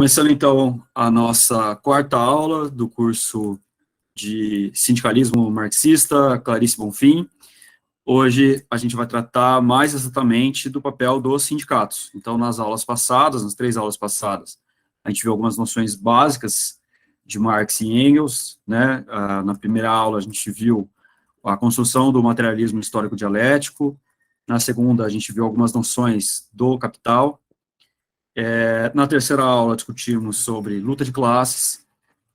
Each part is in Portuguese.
Começando então a nossa quarta aula do curso de Sindicalismo Marxista, Clarice Bonfim. Hoje a gente vai tratar mais exatamente do papel dos sindicatos. Então, nas aulas passadas, nas 3 aulas passadas, a gente viu algumas noções básicas de Marx e Engels, né? Na primeira aula a gente viu a construção do materialismo histórico dialético. Na segunda a gente viu algumas noções do Capital. Na terceira aula discutimos sobre luta de classes,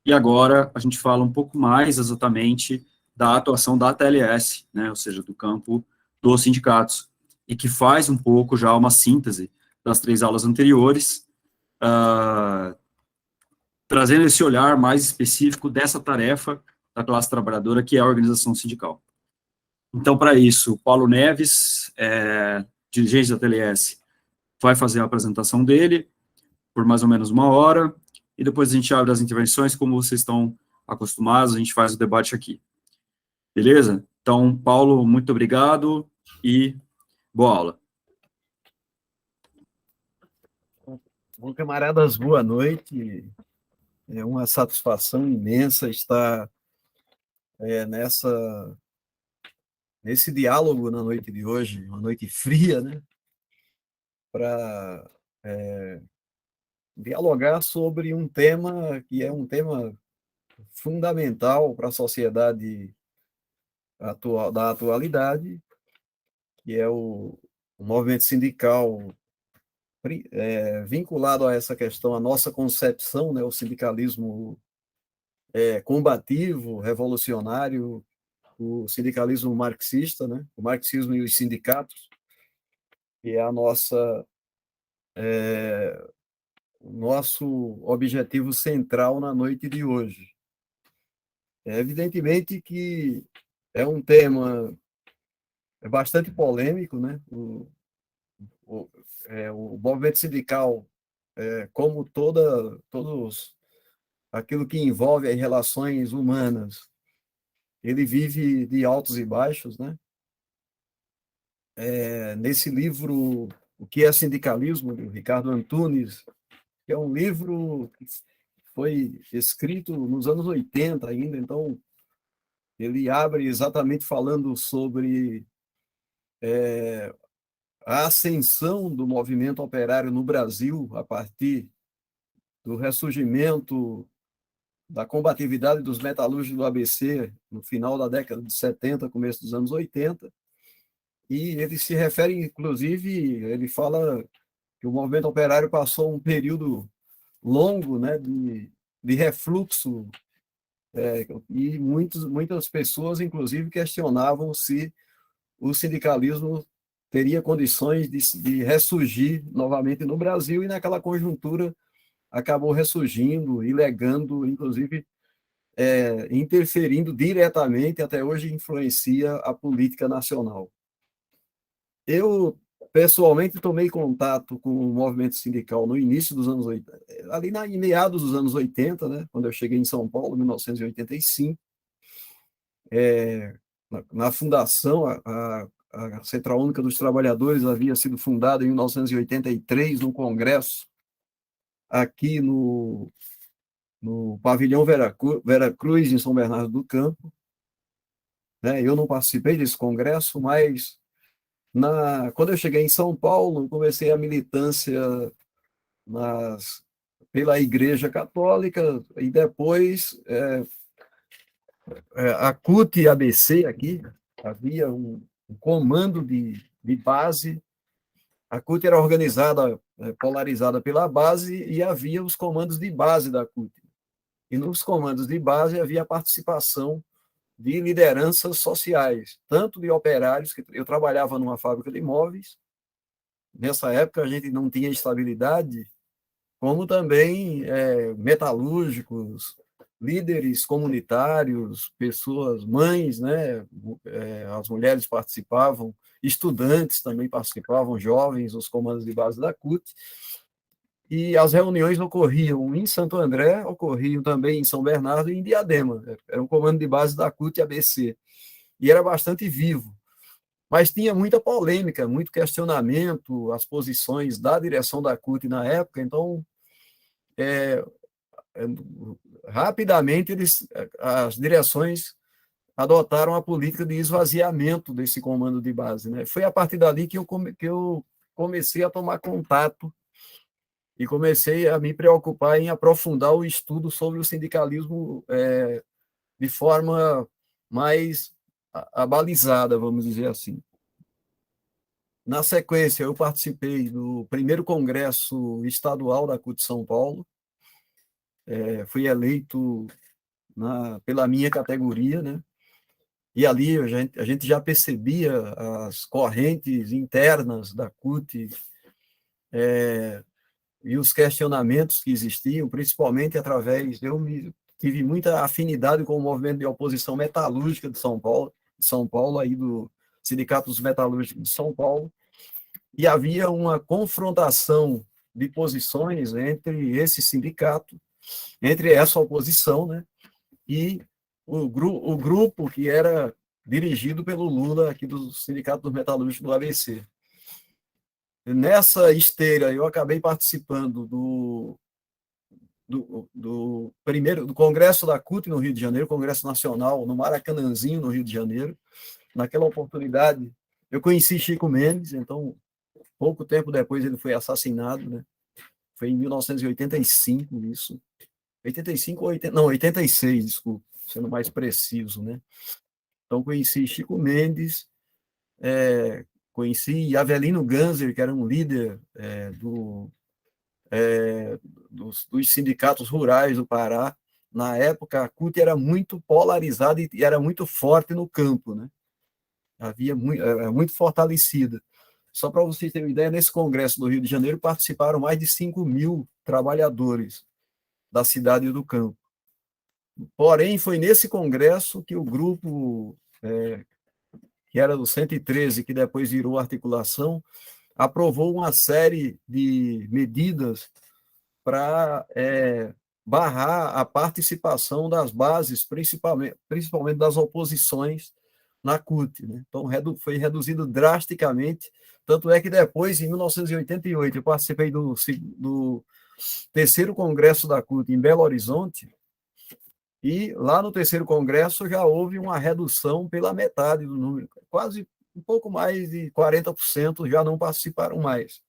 e agora a gente fala um pouco mais exatamente da atuação da TLS, né, ou seja, do campo dos sindicatos, e que faz um pouco já uma síntese das 3 aulas anteriores, trazendo esse olhar mais específico dessa tarefa da classe trabalhadora, que é a organização sindical. Então, para isso, Paulo Neves, dirigente da TLS, vai fazer a apresentação dele, por mais ou menos 1 hora, e depois a gente abre as intervenções, como vocês estão acostumados, a gente faz o debate aqui. Beleza? Então, Paulo, muito obrigado e boa aula. Bom, camaradas, boa noite. É uma satisfação imensa estar nesse diálogo na noite de hoje, uma noite fria, né? Para dialogar sobre um tema que é um tema fundamental para a sociedade atual, da atualidade, que é o movimento sindical, vinculado a essa questão, a nossa concepção, né? O sindicalismo combativo, revolucionário, o sindicalismo marxista, né? O marxismo e os sindicatos, que é o nosso objetivo central na noite de hoje. É evidentemente que é um tema bastante polêmico, né? O movimento sindical, como todos aquilo que envolve as relações humanas, ele vive de altos e baixos, né? Nesse livro, O que é Sindicalismo, do Ricardo Antunes, que é um livro que foi escrito nos anos 80 ainda, então ele abre exatamente falando sobre a ascensão do movimento operário no Brasil a partir do ressurgimento da combatividade dos metalúrgicos do ABC no final da década de 70, começo dos anos 80, e ele se refere, inclusive, ele fala que o movimento operário passou um período longo, né, de refluxo, e muitas pessoas, inclusive, questionavam se o sindicalismo teria condições de ressurgir novamente no Brasil, e naquela conjuntura acabou ressurgindo e legando, inclusive, interferindo diretamente, até hoje influencia a política nacional. Eu, pessoalmente, tomei contato com o movimento sindical no início dos anos 80, ali em meados dos anos 80, né, quando eu cheguei em São Paulo, em 1985. Na fundação, a Central Única dos Trabalhadores havia sido fundada em 1983, num congresso aqui no pavilhão Veracruz, em São Bernardo do Campo. Eu não participei desse congresso, mas quando eu cheguei em São Paulo, comecei a militância pela Igreja Católica, e depois a CUT e ABC aqui, havia um comando de base. A CUT era organizada, polarizada pela base, e havia os comandos de base da CUT. E nos comandos de base havia a participação de lideranças sociais, tanto de operários, que eu trabalhava numa fábrica de móveis, nessa época a gente não tinha estabilidade, como também metalúrgicos, líderes comunitários, pessoas, mães, né? As mulheres participavam, estudantes também participavam, jovens, os comandos de base da CUT, e as reuniões ocorriam em Santo André, ocorriam também em São Bernardo e em Diadema. Era um comando de base da CUT e ABC. E era bastante vivo. Mas tinha muita polêmica, muito questionamento, as posições da direção da CUT na época. Então, rapidamente as direções adotaram a política de esvaziamento desse comando de base, né? Foi a partir dali que eu comecei a tomar contato e comecei a me preocupar em aprofundar o estudo sobre o sindicalismo de forma mais abalizada, vamos dizer assim. Na sequência, eu participei do primeiro congresso estadual da CUT São Paulo, fui eleito pela minha categoria, né? E ali a gente já percebia as correntes internas da CUT e os questionamentos que existiam, principalmente através... tive muita afinidade com o movimento de oposição metalúrgica de São Paulo, aí do Sindicato dos Metalúrgicos de São Paulo, e havia uma confrontação de posições entre esse sindicato, entre essa oposição, né, e o grupo que era dirigido pelo Lula, aqui do Sindicato dos Metalúrgicos do ABC. Nessa esteira, eu acabei participando do Congresso da CUT no Rio de Janeiro, Congresso Nacional, no Maracanãzinho, no Rio de Janeiro. Naquela oportunidade, eu conheci Chico Mendes, então, pouco tempo depois ele foi assassinado, né? Foi em 1985 isso. 85 ou 80, não, 86, desculpa, sendo mais preciso, né? Então, conheci Chico Mendes, conheci Avelino Ganser, que era um líder dos sindicatos rurais do Pará. Na época, a CUT era muito polarizada e era muito forte no campo, né? Era muito fortalecida. Só para vocês terem uma ideia, nesse congresso do Rio de Janeiro participaram mais de 5.000 trabalhadores da cidade e do campo. Porém, foi nesse congresso que o grupo, que era do 113, que depois virou articulação, aprovou uma série de medidas para barrar a participação das bases, principalmente das oposições na CUT, né? Então, foi reduzido drasticamente, tanto é que depois, em 1988, eu participei do terceiro congresso da CUT em Belo Horizonte, e lá no terceiro congresso já houve uma redução pela metade do número, quase um pouco mais de 40% já não participaram mais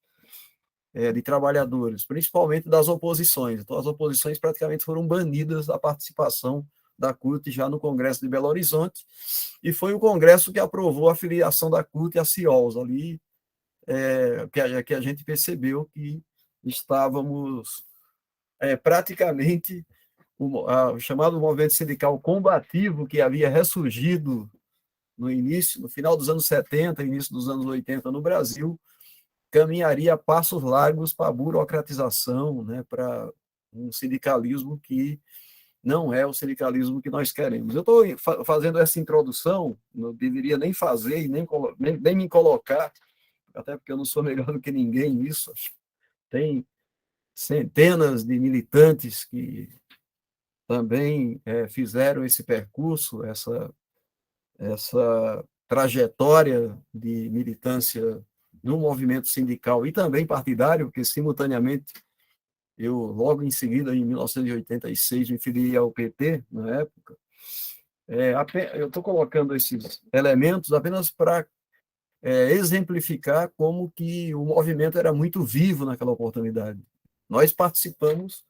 de trabalhadores, principalmente das oposições. Então, as oposições praticamente foram banidas da participação da CUT já no Congresso de Belo Horizonte, e foi o Congresso que aprovou a filiação da CUT à CIOLS, ali que a gente percebeu que estávamos praticamente o chamado movimento sindical combativo, que havia ressurgido no final dos anos 70, início dos anos 80 no Brasil, caminharia a passos largos para a burocratização, né, para um sindicalismo que não é o sindicalismo que nós queremos. Eu estou fazendo essa introdução, não deveria nem fazer e nem me colocar, até porque eu não sou melhor do que ninguém nisso. Tem centenas de militantes que também fizeram esse percurso, essa trajetória de militância no movimento sindical e também partidário, porque simultaneamente eu, logo em seguida, em 1986, me filiei ao PT, na época. Eu estou colocando esses elementos apenas para exemplificar como que o movimento era muito vivo naquela oportunidade. Nós participamos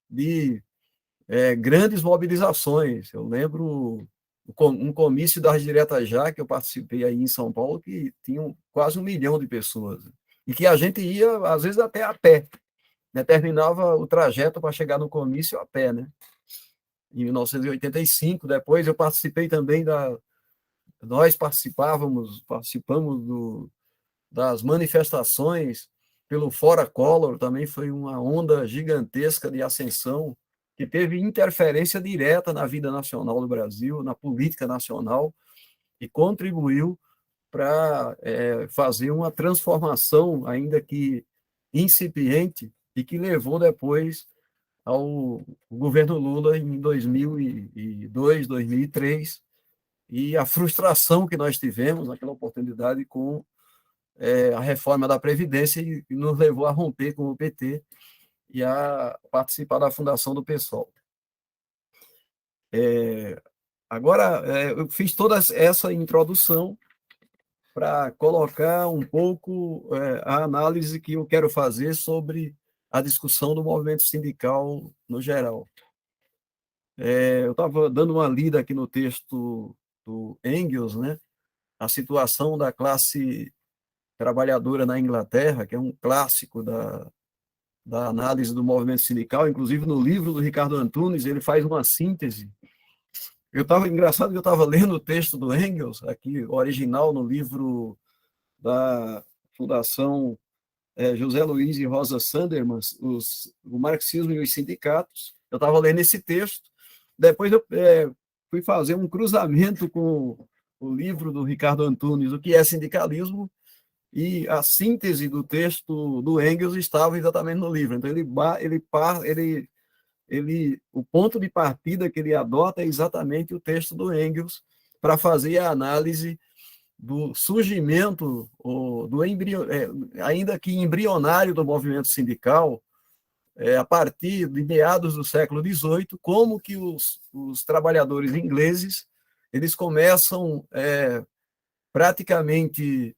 de grandes mobilizações. Eu lembro um comício das Diretas Já, que eu participei aí em São Paulo, que tinham quase 1 milhão de pessoas. E que a gente ia, às vezes, até a pé. Né? Terminava o trajeto para chegar no comício a pé, né? Em 1985, depois eu participei também nós participamos das manifestações pelo Fora Collor, também foi uma onda gigantesca de ascensão, que teve interferência direta na vida nacional do Brasil, na política nacional, e contribuiu para fazer uma transformação, ainda que incipiente, e que levou depois ao governo Lula em 2002, 2003, e a frustração que nós tivemos naquela oportunidade com a reforma da Previdência, e nos levou a romper com o PT, e a participar da fundação do PSOL. Agora, eu fiz toda essa introdução para colocar um pouco a análise que eu quero fazer sobre a discussão do movimento sindical no geral. Eu estava dando uma lida aqui no texto do Engels, né? A situação da classe trabalhadora na Inglaterra, que é um clássico da análise do movimento sindical, inclusive no livro do Ricardo Antunes, ele faz uma síntese. Engraçado que eu estava lendo o texto do Engels, aqui, original, no livro da Fundação José Luiz e Rosa Sanderman, o Marxismo e os Sindicatos. Eu estava lendo esse texto, depois eu fui fazer um cruzamento com o livro do Ricardo Antunes, O que é Sindicalismo, e a síntese do texto do Engels estava exatamente no livro. Então, o ponto de partida que ele adota é exatamente o texto do Engels para fazer a análise do surgimento, ainda que embrionário, do movimento sindical, a partir de meados do século XVIII, como que os trabalhadores ingleses eles começam praticamente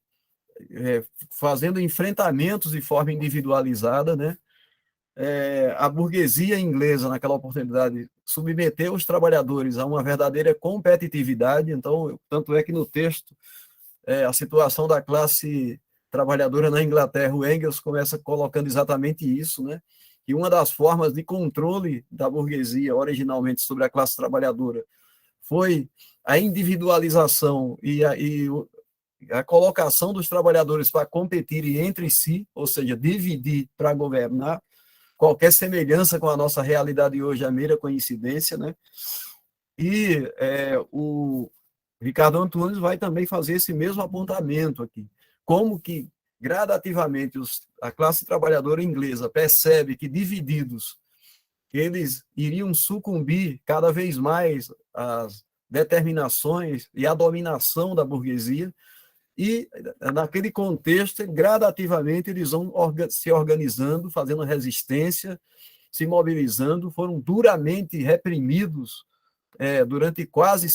fazendo enfrentamentos de forma individualizada, né? A burguesia inglesa, naquela oportunidade, submeteu os trabalhadores a uma verdadeira competitividade. Então, tanto é que no texto, a situação da classe trabalhadora na Inglaterra, o Engels começa colocando exatamente isso, né? Que uma das formas de controle da burguesia, originalmente, sobre a classe trabalhadora, foi a individualização e a colocação dos trabalhadores para competirem entre si, ou seja, dividir para governar. Qualquer semelhança com a nossa realidade hoje é mera coincidência, né? E o Ricardo Antunes vai também fazer esse mesmo apontamento aqui. Como que, gradativamente, a classe trabalhadora inglesa percebe que, divididos, eles iriam sucumbir cada vez mais às determinações e à dominação da burguesia, e, naquele contexto, gradativamente, eles vão se organizando, fazendo resistência, se mobilizando, foram duramente reprimidos durante quase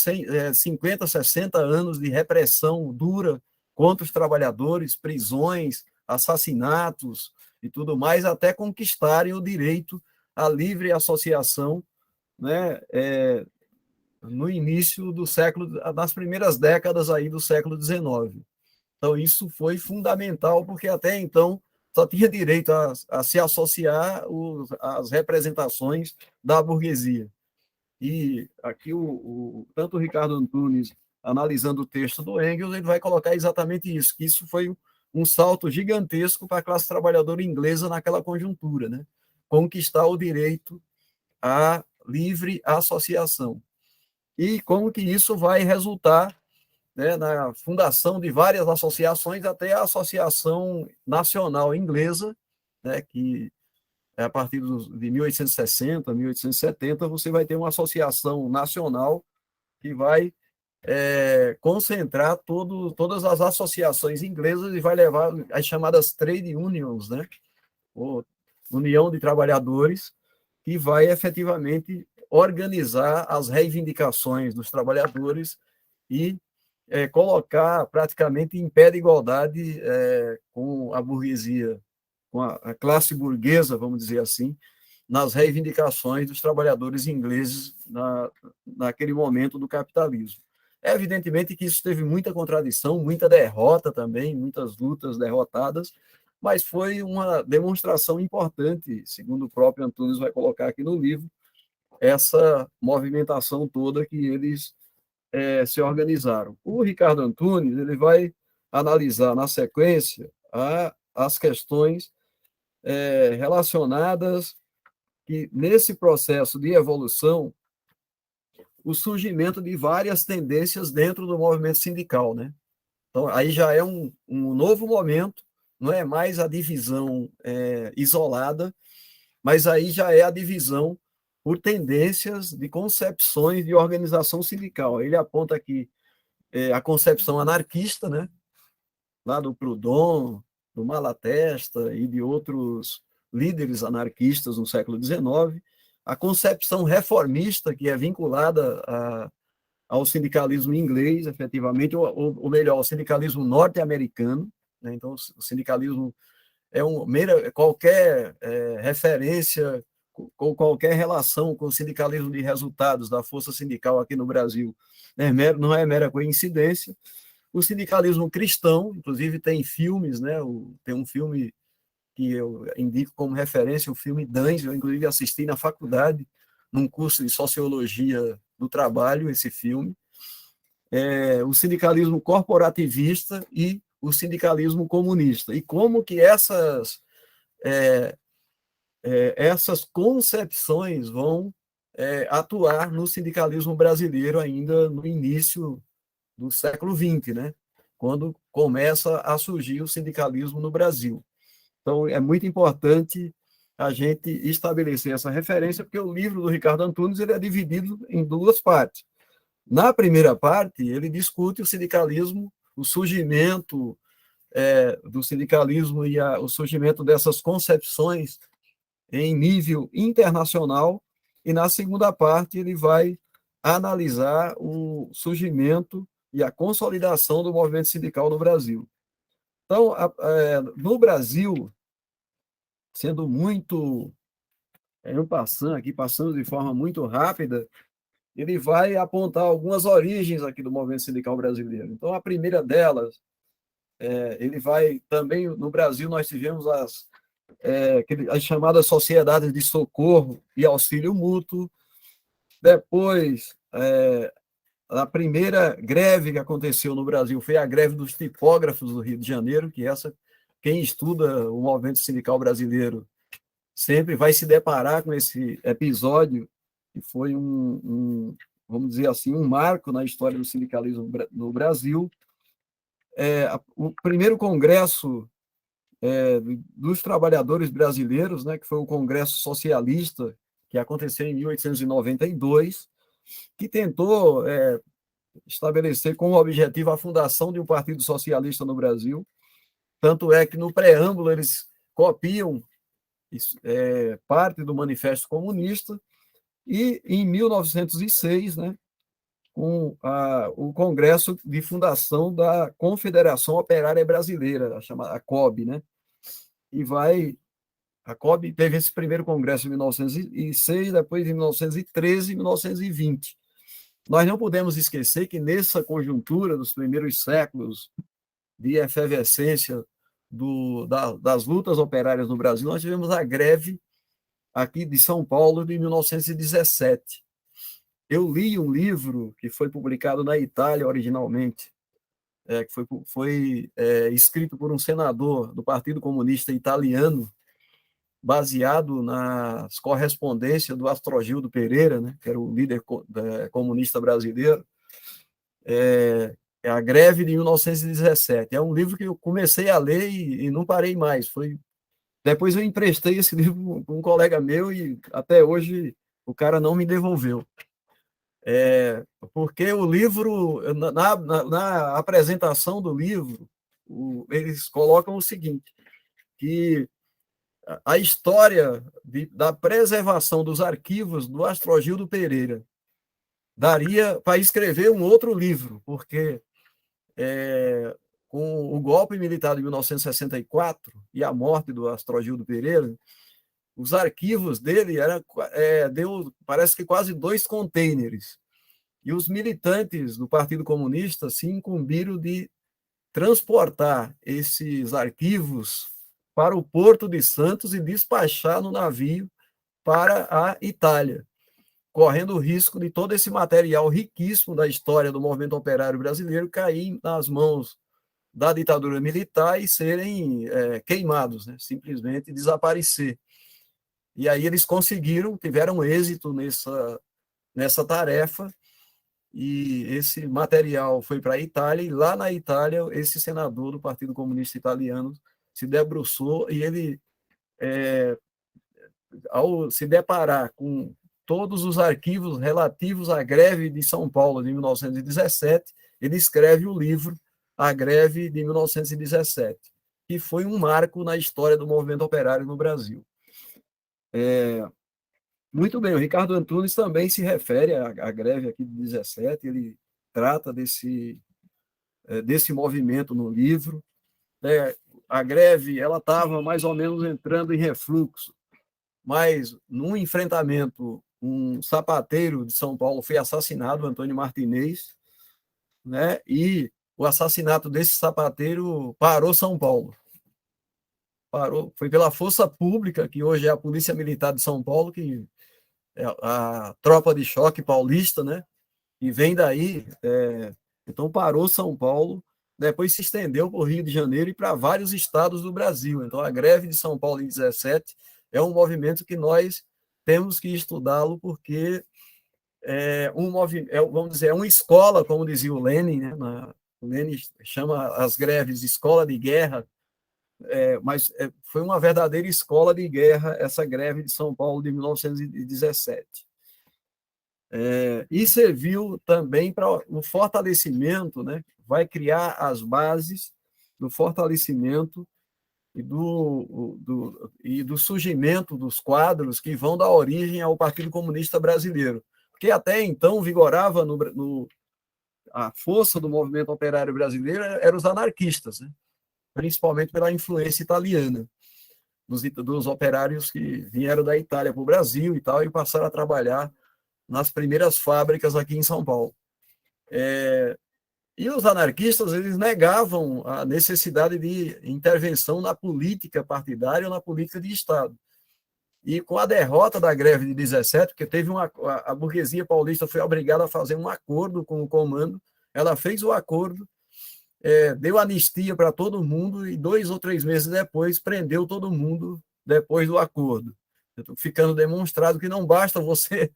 50, 60 anos de repressão dura contra os trabalhadores, prisões, assassinatos e tudo mais, até conquistarem o direito à livre associação, né, no início do século, nas primeiras décadas aí do século XIX. Então, isso foi fundamental, porque até então só tinha direito a se associar às representações da burguesia. E aqui, tanto o Ricardo Antunes, analisando o texto do Engels, ele vai colocar exatamente isso, que isso foi um salto gigantesco para a classe trabalhadora inglesa naquela conjuntura, né? Conquistar o direito à livre associação. E como que isso vai resultar, né, na fundação de várias associações, até a Associação Nacional Inglesa, né, que a partir de 1860, 1870, você vai ter uma associação nacional que vai concentrar todas as associações inglesas e vai levar as chamadas trade unions, né, ou União de Trabalhadores, que vai efetivamente organizar as reivindicações dos trabalhadores e colocar praticamente em pé de igualdade com a burguesia, com a classe burguesa, vamos dizer assim, nas reivindicações dos trabalhadores ingleses naquele momento do capitalismo. É evidentemente que isso teve muita contradição, muita derrota também, muitas lutas derrotadas, mas foi uma demonstração importante, segundo o próprio Antunes vai colocar aqui no livro, essa movimentação toda que eles se organizaram. O Ricardo Antunes ele vai analisar na sequência as questões relacionadas que, nesse processo de evolução, o surgimento de várias tendências dentro do movimento sindical, né? Então, aí já é um novo momento, não é mais a divisão isolada, mas aí já é a divisão por tendências de concepções de organização sindical. Ele aponta aqui a concepção anarquista, né? Lá do Proudhon, do Malatesta e de outros líderes anarquistas no século XIX, a concepção reformista, que é vinculada ao sindicalismo inglês, efetivamente, ou melhor, ao sindicalismo norte-americano, né? Então, o sindicalismo qualquer referência com qualquer relação com o sindicalismo de resultados da força sindical aqui no Brasil, né? Não é mera coincidência. O sindicalismo cristão, inclusive tem filmes, né? Tem um filme que eu indico como referência, o filme Dães, eu inclusive assisti na faculdade, num curso de Sociologia do Trabalho, esse filme. O sindicalismo corporativista e o sindicalismo comunista. E como que essas concepções vão atuar no sindicalismo brasileiro ainda no início do século XX, né? Quando começa a surgir o sindicalismo no Brasil. Então, é muito importante a gente estabelecer essa referência, porque o livro do Ricardo Antunes ele é dividido em duas partes. Na primeira parte, ele discute o sindicalismo, o surgimento do sindicalismo e o surgimento dessas concepções em nível internacional, e na segunda parte ele vai analisar o surgimento e a consolidação do movimento sindical no Brasil. Então, no Brasil, sendo muito passando de forma muito rápida, ele vai apontar algumas origens aqui do movimento sindical brasileiro. Então, a primeira delas, ele vai também, no Brasil, nós tivemos as chamadas sociedades de socorro e auxílio mútuo. Depois, a primeira greve que aconteceu no Brasil foi a greve dos tipógrafos do Rio de Janeiro, que quem estuda o movimento sindical brasileiro sempre vai se deparar com esse episódio, que foi vamos dizer assim, um marco na história do sindicalismo no Brasil. O primeiro congresso dos trabalhadores brasileiros, né, que foi o Congresso Socialista, que aconteceu em 1892, que tentou estabelecer como objetivo a fundação de um partido socialista no Brasil. Tanto é que no preâmbulo eles copiam parte do Manifesto Comunista, e em 1906, né, com o Congresso de Fundação da Confederação Operária Brasileira, a chamada COB, né? A COB teve esse primeiro congresso em 1906, depois em 1913 e 1920. Nós não podemos esquecer que nessa conjuntura dos primeiros séculos de efervescência das lutas operárias no Brasil, nós tivemos a greve aqui de São Paulo de 1917. Eu li um livro que foi publicado na Itália originalmente, que foi escrito por um senador do Partido Comunista Italiano, baseado nas correspondências do Astrogildo Pereira, né, que era o líder comunista brasileiro. É a Greve de 1917. É um livro que eu comecei a ler e não parei mais. Depois eu emprestei esse livro para um colega meu e até hoje o cara não me devolveu. Porque o livro, na apresentação do livro, eles colocam o seguinte, que a história da preservação dos arquivos do Astrogildo Pereira daria para escrever um outro livro, porque com o golpe militar de 1964 e a morte do Astrogildo Pereira, os arquivos dele deu, parece que quase 2 containers. E os militantes do Partido Comunista se incumbiram de transportar esses arquivos para o Porto de Santos e despachar no navio para a Itália, correndo o risco de todo esse material riquíssimo da história do movimento operário brasileiro cair nas mãos da ditadura militar e serem queimados, né? Simplesmente desaparecer. E aí eles tiveram êxito nessa tarefa, e esse material foi para a Itália, e lá na Itália esse senador do Partido Comunista Italiano se debruçou, e ele, ao se deparar com todos os arquivos relativos à greve de São Paulo de 1917, ele escreve o livro A Greve de 1917, que foi um marco na história do movimento operário no Brasil. Muito bem, o Ricardo Antunes também se refere à greve aqui de 17, ele trata desse movimento no livro. A greve ela estava mais ou menos entrando em refluxo, mas num enfrentamento, um sapateiro de São Paulo foi assassinado, Antônio Martinez, né? E o assassinato desse sapateiro parou São Paulo. Foi pela força pública, que hoje é a Polícia Militar de São Paulo, que é a tropa de choque paulista, né? E vem daí, então parou São Paulo, depois se estendeu para o Rio de Janeiro e para vários estados do Brasil. Então a greve de São Paulo em 17 é um movimento que nós temos que estudá-lo, porque vamos dizer, é uma escola, como dizia o Lenin, né? O Lenin chama as greves de escola de guerra, mas foi uma verdadeira escola de guerra essa greve de São Paulo de 1917. E serviu também para o fortalecimento, né? Vai criar as bases do fortalecimento e do surgimento dos quadros que vão dar origem ao Partido Comunista Brasileiro, porque até então vigorava a força do movimento operário brasileiro eram os anarquistas, né? Principalmente pela influência italiana, dos operários que vieram da Itália para o Brasil e tal, e passaram a trabalhar nas primeiras fábricas aqui em São Paulo. E os anarquistas, eles negavam a necessidade de intervenção na política partidária ou na política de Estado. E com a derrota da greve de 17, porque a burguesia paulista foi obrigada a fazer um acordo com o comando, ela fez o acordo, deu anistia para todo mundo e 2 ou 3 meses depois prendeu todo mundo depois do acordo. Ficando demonstrado que não basta você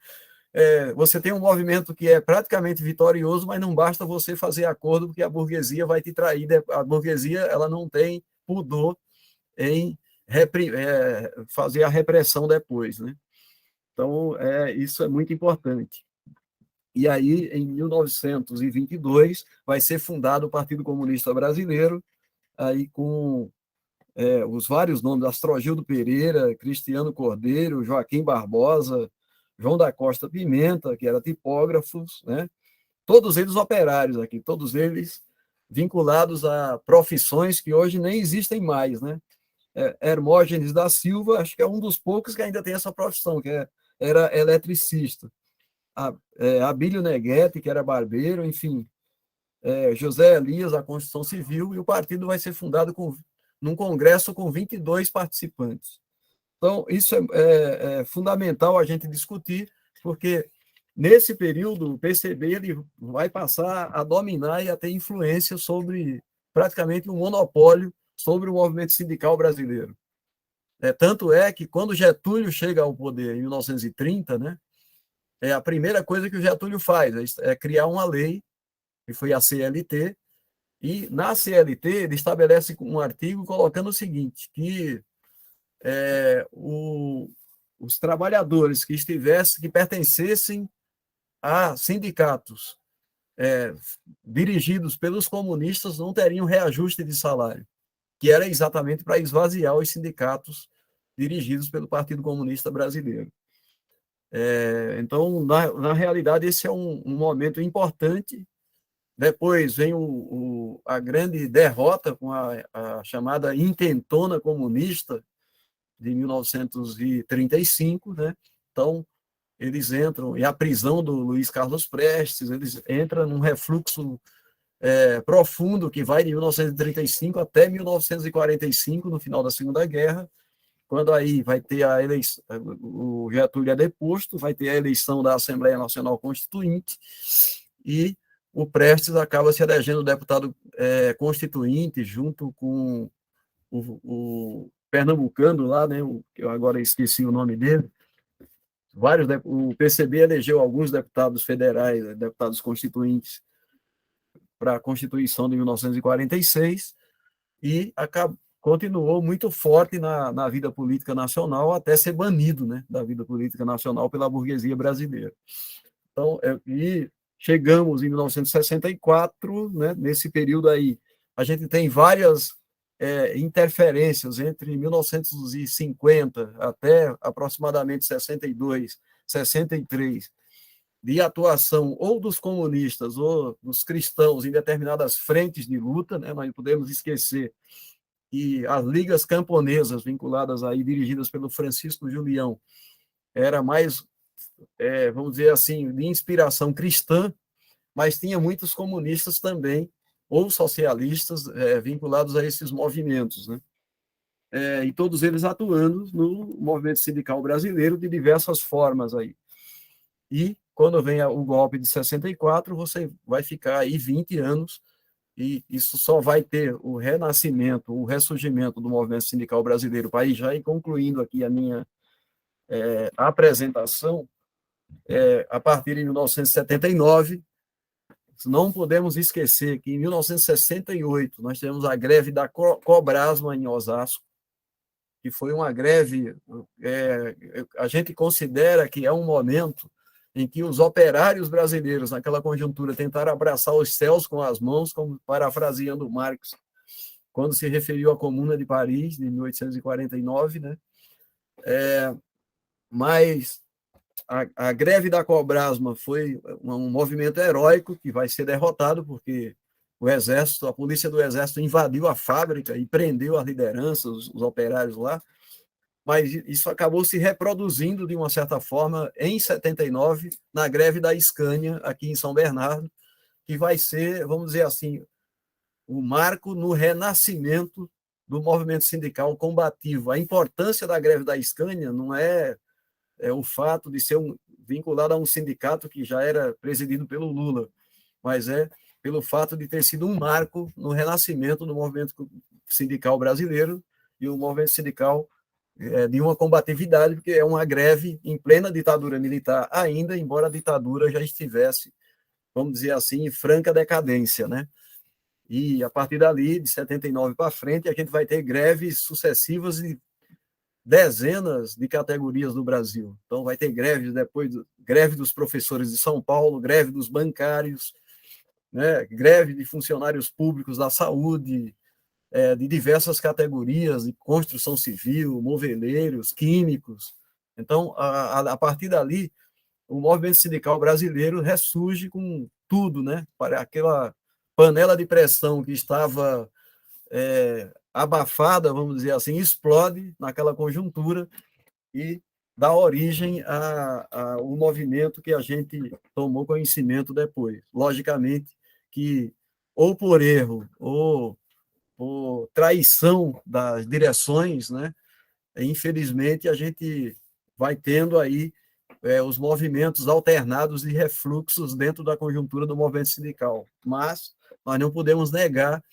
tem um movimento que é praticamente vitorioso, mas não basta você fazer acordo, porque a burguesia vai te trair. A burguesia ela não tem pudor em fazer a repressão depois, né? Então, isso é muito importante. E aí, em 1922, vai ser fundado o Partido Comunista Brasileiro, aí com os vários nomes, Astrogildo Pereira, Cristiano Cordeiro, Joaquim Barbosa, João da Costa Pimenta, que era tipógrafos, né? Todos eles operários aqui, todos eles vinculados a profissões que hoje nem existem mais, né? Hermógenes da Silva, acho que é um dos poucos que ainda tem essa profissão, que era eletricista. Abílio Neguete, que era barbeiro, enfim, José Elias, a Constituição Civil, e o partido vai ser fundado num congresso com 22 participantes. Então, isso é fundamental a gente discutir, porque nesse período o PCB ele vai passar a dominar e a ter influência sobre praticamente um monopólio sobre o movimento sindical brasileiro. Tanto é que quando Getúlio chega ao poder em 1930, né, a primeira coisa que o Getúlio faz é criar uma lei, que foi a CLT, e na CLT ele estabelece um artigo colocando o seguinte, que os trabalhadores que pertencessem a sindicatos dirigidos pelos comunistas não teriam reajuste de salário, que era exatamente para esvaziar os sindicatos dirigidos pelo Partido Comunista Brasileiro. Então, na realidade, esse é um momento importante. Depois vem a grande derrota com a chamada intentona comunista de 1935, né? Então, eles entram, e a prisão do Luiz Carlos Prestes, eles entram num refluxo profundo que vai de 1935 até 1945, no final da Segunda Guerra, quando aí vai ter a eleição, o Getúlio é deposto, vai ter a eleição da Assembleia Nacional Constituinte, e o Prestes acaba se elegendo deputado constituinte, junto com o pernambucano lá, né, eu agora esqueci o nome dele, o PCB elegeu alguns deputados federais, deputados constituintes, para a Constituição de 1946, e continuou muito forte na vida política nacional, até ser banido, né, da vida política nacional pela burguesia brasileira. Então, e chegamos em 1964, né, nesse período aí, a gente tem várias interferências entre 1950 até aproximadamente 62, 63, de atuação ou dos comunistas ou dos cristãos em determinadas frentes de luta, né? Nós não podemos esquecer que as ligas camponesas vinculadas aí, dirigidas pelo Francisco Julião, era mais, vamos dizer assim, de inspiração cristã, mas tinha muitos comunistas também, ou socialistas, vinculados a esses movimentos, né? E todos eles atuando no movimento sindical brasileiro de diversas formas aí. E quando vem o golpe de 64, você vai ficar aí 20 anos, e isso só vai ter o renascimento, o ressurgimento do movimento sindical brasileiro, para ir já ir concluindo aqui a minha apresentação, a partir de 1979. Não podemos esquecer que em 1968 nós tivemos a greve da Cobrasma em Osasco, que foi uma greve, a gente considera que é um momento em que os operários brasileiros, naquela conjuntura, tentaram abraçar os céus com as mãos, como parafraseando Marx, quando se referiu à Comuna de Paris, de 1849, né? Mas a greve da Cobrasma foi um movimento heróico que vai ser derrotado, porque o Exército, a polícia do Exército invadiu a fábrica e prendeu as lideranças, os operários lá, mas isso acabou se reproduzindo, de uma certa forma, em 79, na greve da Scania, aqui em São Bernardo, que vai ser, vamos dizer assim, o marco no renascimento do movimento sindical combativo. A importância da greve da Scania não é o fato de ser vinculado a um sindicato que já era presidido pelo Lula, mas pelo fato de ter sido um marco no renascimento do movimento sindical brasileiro e o movimento sindical de uma combatividade, porque é uma greve em plena ditadura militar ainda, embora a ditadura já estivesse, vamos dizer assim, em franca decadência, né? E a partir dali, de 79 para frente, a gente vai ter greves sucessivas de dezenas de categorias no Brasil. Então, vai ter greves depois, greve dos professores de São Paulo, greve dos bancários, né? Greve de funcionários públicos da saúde, de diversas categorias, de construção civil, moveleiros, químicos. Então, a partir dali, o movimento sindical brasileiro ressurge com tudo, né? Para aquela panela de pressão que estava abafada, vamos dizer assim, explode naquela conjuntura e dá origem ao movimento que a gente tomou conhecimento depois. Logicamente que, ou por erro, ou por traição das direções, né? Infelizmente, a gente vai tendo aí os movimentos alternados e refluxos dentro da conjuntura do movimento sindical. Mas nós não podemos negar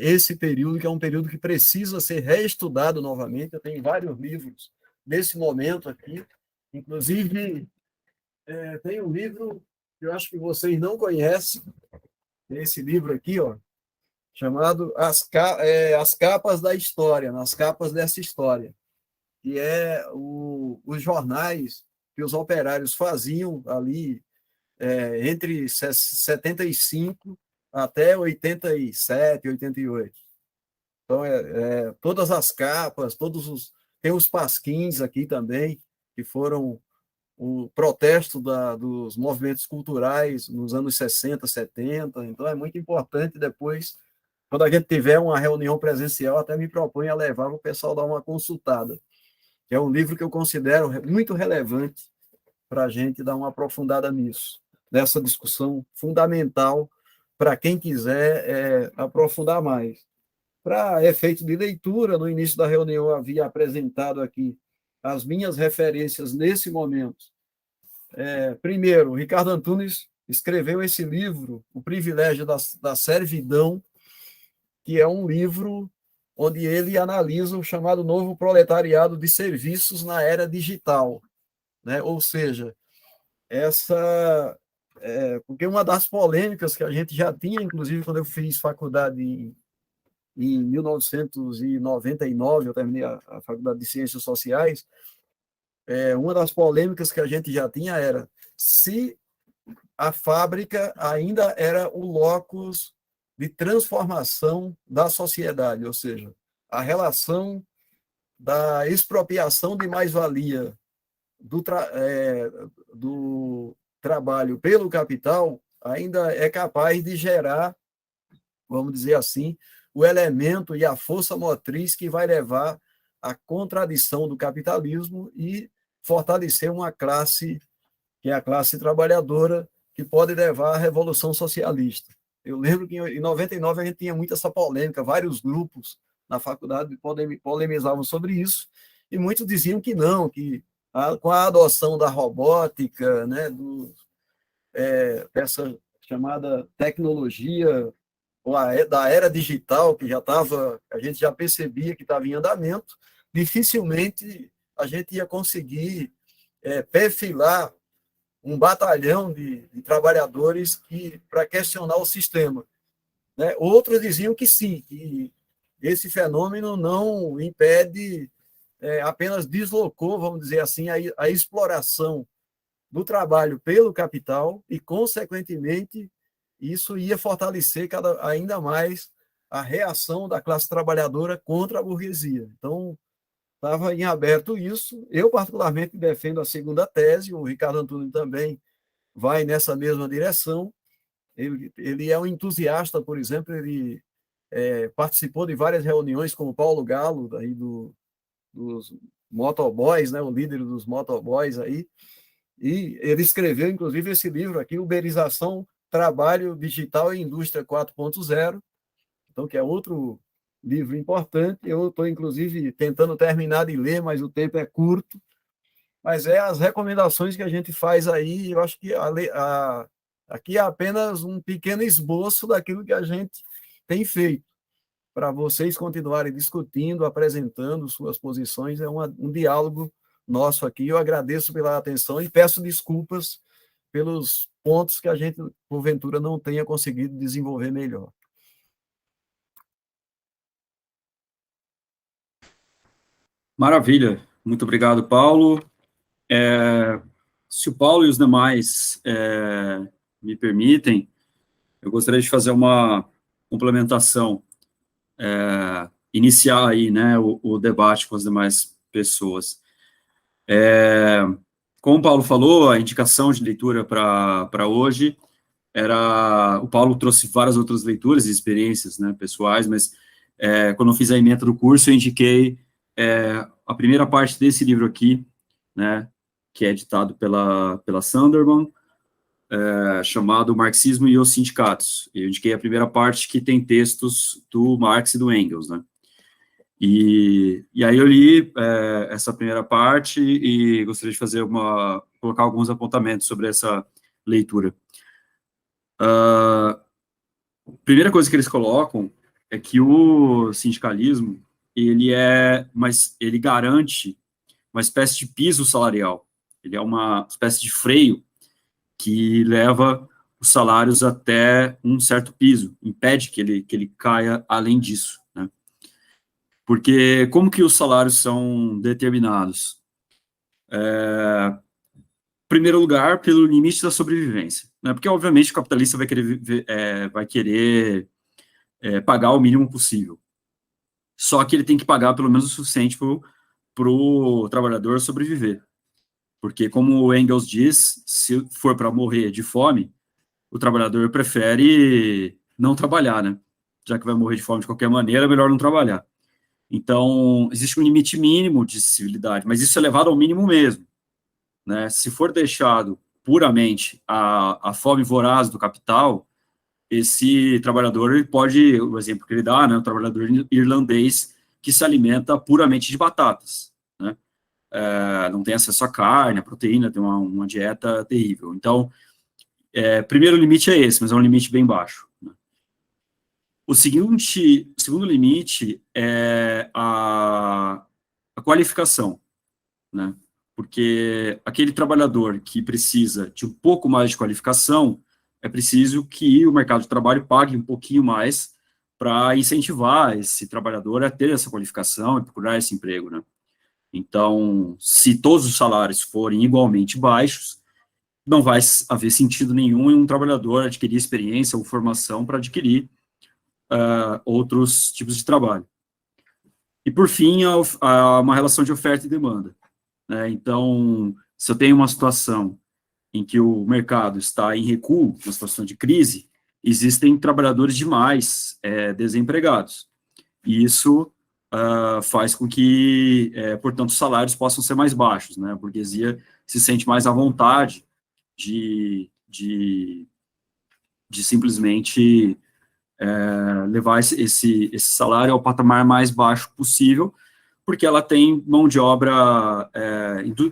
esse período, que é um período que precisa ser reestudado novamente. Eu tenho vários livros desse momento aqui, inclusive tem um livro que eu acho que vocês não conhecem, esse livro aqui, ó, chamado As Capas da História, nas capas dessa história, que os jornais que os operários faziam ali entre 75 até 87, 88. Então, todas as capas, tem os pasquins aqui também, que foram o protesto dos movimentos culturais nos anos 60, 70. Então, é muito importante depois, quando a gente tiver uma reunião presencial, até me proponho a levar o pessoal dar uma consultada. É um livro que eu considero muito relevante para a gente dar uma aprofundada nisso, nessa discussão fundamental para quem quiser aprofundar mais. Para efeito de leitura, no início da reunião eu havia apresentado aqui as minhas referências nesse momento. Primeiro, Ricardo Antunes escreveu esse livro, O Privilégio da Servidão, que é um livro onde ele analisa o chamado novo proletariado de serviços na era digital, né? Ou seja, porque uma das polêmicas que a gente já tinha, inclusive quando eu fiz faculdade em 1999, eu terminei a faculdade de Ciências Sociais, uma das polêmicas que a gente já tinha era se a fábrica ainda era o locus de transformação da sociedade, ou seja, a relação da expropriação de mais-valia do trabalho pelo capital ainda é capaz de gerar, vamos dizer assim, o elemento e a força motriz que vai levar à contradição do capitalismo e fortalecer uma classe, que é a classe trabalhadora, que pode levar à revolução socialista. Eu lembro que em 99 a gente tinha muito essa polêmica, vários grupos na faculdade polemizavam sobre isso, e muitos diziam que não, que com a adoção da robótica, né, essa chamada tecnologia, ou da era digital, que a gente já percebia que estava em andamento, dificilmente a gente ia conseguir perfilar um batalhão de trabalhadores para questionar o sistema. Né? Outros diziam que sim, que esse fenômeno não impede, apenas deslocou, vamos dizer assim, a exploração do trabalho pelo capital e, consequentemente, isso ia fortalecer ainda mais a reação da classe trabalhadora contra a burguesia. Então, estava em aberto isso. Eu, particularmente, defendo a segunda tese, o Ricardo Antunes também vai nessa mesma direção. Ele é um entusiasta, por exemplo, ele participou de várias reuniões com o Paulo Galo, daí dos motoboys, né, o líder dos motoboys aí, e ele escreveu, inclusive, esse livro aqui, Uberização, Trabalho Digital e Indústria 4.0, então, que é outro livro importante. Eu estou, inclusive, tentando terminar de ler, mas o tempo é curto. Mas as recomendações que a gente faz aí, eu acho que aqui é apenas um pequeno esboço daquilo que a gente tem feito, para vocês continuarem discutindo, apresentando suas posições. É um diálogo nosso aqui. Eu agradeço pela atenção e peço desculpas pelos pontos que a gente, porventura, não tenha conseguido desenvolver melhor. Maravilha. Muito obrigado, Paulo. Se o Paulo e os demais me permitem, eu gostaria de fazer uma complementação, iniciar aí, né, o debate com as demais pessoas. Como o Paulo falou, a indicação de leitura para hoje o Paulo trouxe várias outras leituras e experiências, né, pessoais, mas quando eu fiz a ementa do curso, eu indiquei a primeira parte desse livro aqui, né, que é editado pela Sanderman, chamado Marxismo e os Sindicatos. Eu indiquei a primeira parte, que tem textos do Marx e do Engels, né. E aí eu li essa primeira parte e gostaria de colocar alguns apontamentos sobre essa leitura. A primeira coisa que eles colocam é que o sindicalismo, ele garante uma espécie de piso salarial. Ele é uma espécie de freio que leva os salários até um certo piso, impede que ele caia além disso, né? Porque como que os salários são determinados? Em primeiro lugar, pelo limite da sobrevivência, né? Porque, obviamente, o capitalista vai querer pagar o mínimo possível. Só que ele tem que pagar pelo menos o suficiente para o trabalhador sobreviver. Porque, como o Engels diz, se for para morrer de fome, o trabalhador prefere não trabalhar, né? Já que vai morrer de fome de qualquer maneira, é melhor não trabalhar. Então, existe um limite mínimo de civilidade, mas isso é levado ao mínimo mesmo, né? Se for deixado puramente a fome voraz do capital, esse trabalhador, ele pode, o exemplo que ele dá, né, o trabalhador irlandês que se alimenta puramente de batatas, né? Não tem acesso à carne, à proteína, tem uma dieta terrível. Então, primeiro limite é esse, mas é um limite bem baixo, né? O segundo limite é a qualificação, né? Porque aquele trabalhador que precisa de um pouco mais de qualificação, é preciso que o mercado de trabalho pague um pouquinho mais para incentivar esse trabalhador a ter essa qualificação e procurar esse emprego, né? Então, se todos os salários forem igualmente baixos, não vai haver sentido nenhum em um trabalhador adquirir experiência ou formação para adquirir outros tipos de trabalho. E, por fim, uma relação de oferta e demanda, né? Então, se eu tenho uma situação em que o mercado está em recuo, uma situação de crise, existem trabalhadores demais desempregados. E isso faz com que, portanto, os salários possam ser mais baixos, né? A burguesia se sente mais à vontade de simplesmente levar esse salário ao patamar mais baixo possível, porque ela tem mão de obra,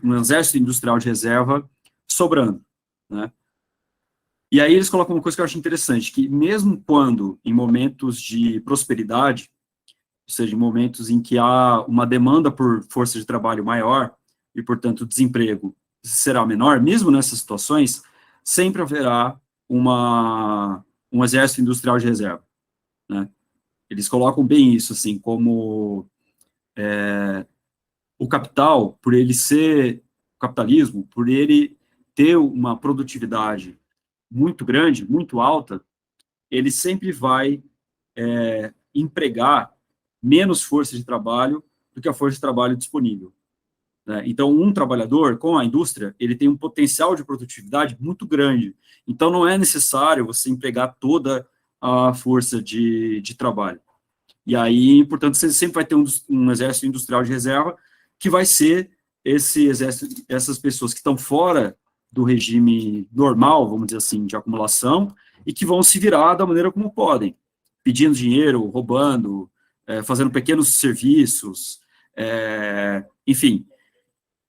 um exército industrial de reserva sobrando, né? E aí eles colocam uma coisa que eu acho interessante, que mesmo quando, em momentos de prosperidade, ou seja, em momentos em que há uma demanda por força de trabalho maior, e, portanto, o desemprego será menor, mesmo nessas situações, sempre haverá um exército industrial de reserva, né? Eles colocam bem isso, assim, como o capital, por ele ser o capitalismo, por ele ter uma produtividade muito grande, muito alta, ele sempre vai empregar menos força de trabalho do que a força de trabalho disponível, né? Então, um trabalhador com a indústria, ele tem um potencial de produtividade muito grande. Então, não é necessário você empregar toda a força de trabalho. E aí, portanto, você sempre vai ter um exército industrial de reserva que vai ser esse exército, essas pessoas que estão fora do regime normal, vamos dizer assim, de acumulação, e que vão se virar da maneira como podem, pedindo dinheiro, roubando, fazendo pequenos serviços, enfim,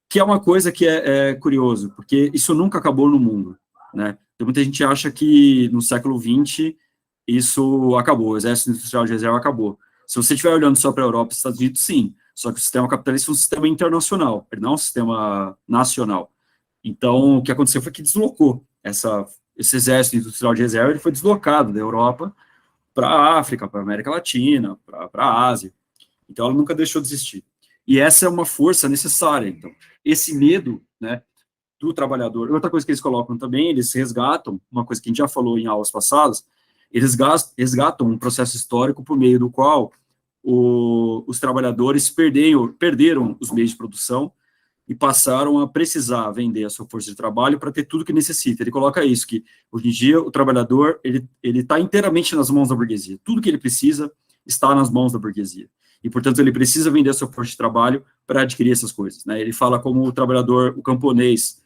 que é uma coisa que é curioso, porque isso nunca acabou no mundo, né? Então, muita gente acha que no século XX isso acabou, o exército industrial de reserva acabou. Se você estiver olhando só para a Europa e Estados Unidos, sim, só que o sistema capitalista é um sistema internacional, não um sistema nacional. Então, o que aconteceu foi que deslocou esse exército industrial de reserva, ele foi deslocado da Europa para a África, para a América Latina, para a Ásia. Então, ela nunca deixou de existir. E essa é uma força necessária. Então, esse medo, né, do trabalhador. Outra coisa que eles colocam também, eles resgatam, uma coisa que a gente já falou em aulas passadas, eles resgatam um processo histórico por meio do qual os trabalhadores perderam os meios de produção e passaram a precisar vender a sua força de trabalho para ter tudo que necessita. Ele coloca isso, que hoje em dia o trabalhador ele está inteiramente nas mãos da burguesia. Tudo que ele precisa está nas mãos da burguesia. E, portanto, ele precisa vender a sua força de trabalho para adquirir essas coisas, né? Ele fala como o trabalhador, o camponês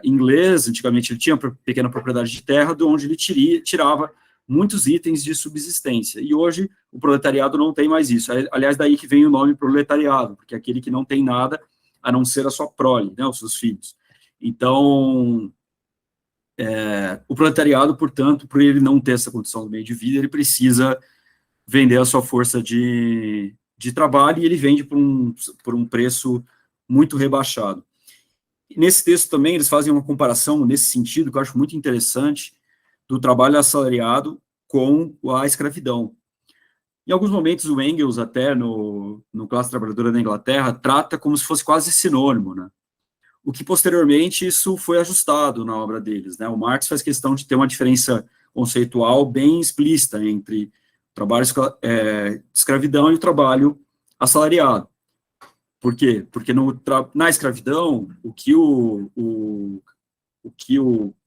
inglês, antigamente ele tinha pequena propriedade de terra, de onde ele tirava muitos itens de subsistência. E hoje o proletariado não tem mais isso. Aliás, daí que vem o nome proletariado, porque é aquele que não tem nada a não ser a sua prole, né, os seus filhos. Então, o proletariado, portanto, por ele não ter essa condição do meio de vida, ele precisa vender a sua força de trabalho, e ele vende por um preço muito rebaixado. Nesse texto também, eles fazem uma comparação nesse sentido, que eu acho muito interessante, do trabalho assalariado com a escravidão. Em alguns momentos, o Engels, até no Classe Trabalhadora da Inglaterra, trata como se fosse quase sinônimo, né? O que, posteriormente, isso foi ajustado na obra deles, né? O Marx faz questão de ter uma diferença conceitual bem explícita entre o trabalho de escravidão e o trabalho assalariado. Por quê? Porque na escravidão, o que o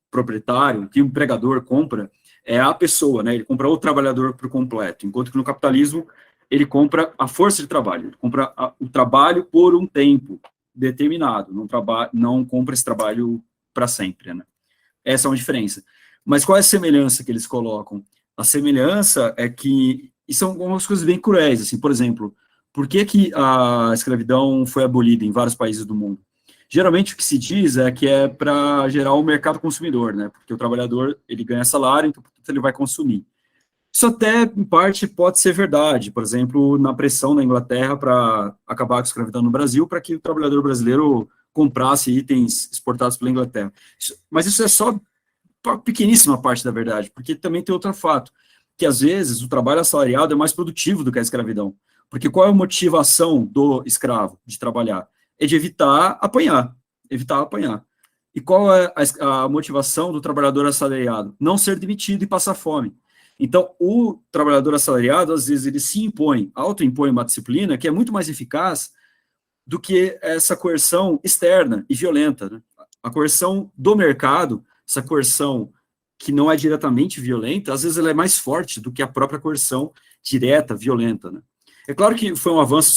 proprietário, o que o empregador compra é a pessoa, né? Ele compra o trabalhador por completo, enquanto que no capitalismo ele compra a força de trabalho, ele compra o trabalho por um tempo determinado, não compra esse trabalho para sempre, né? Essa é uma diferença. Mas qual é a semelhança que eles colocam? A semelhança é que, e são algumas coisas bem cruéis, assim, por exemplo, por que a escravidão foi abolida em vários países do mundo? Geralmente o que se diz é que é para gerar um mercado consumidor, né? Porque o trabalhador, ele ganha salário, então portanto, ele vai consumir. Isso até, em parte, pode ser verdade. Por exemplo, na pressão na Inglaterra para acabar com a escravidão no Brasil, para que o trabalhador brasileiro comprasse itens exportados pela Inglaterra. Mas isso é só uma pequeníssima parte da verdade, porque também tem outro fato, que às vezes o trabalho assalariado é mais produtivo do que a escravidão. Porque qual é a motivação do escravo de trabalhar? É de evitar apanhar. E qual é a motivação do trabalhador assalariado? Não ser demitido e passar fome. Então, o trabalhador assalariado, às vezes, ele se impõe, autoimpõe uma disciplina que é muito mais eficaz do que essa coerção externa e violenta, né? A coerção do mercado, essa coerção que não é diretamente violenta, às vezes ela é mais forte do que a própria coerção direta, violenta, né? É claro que foi um avanço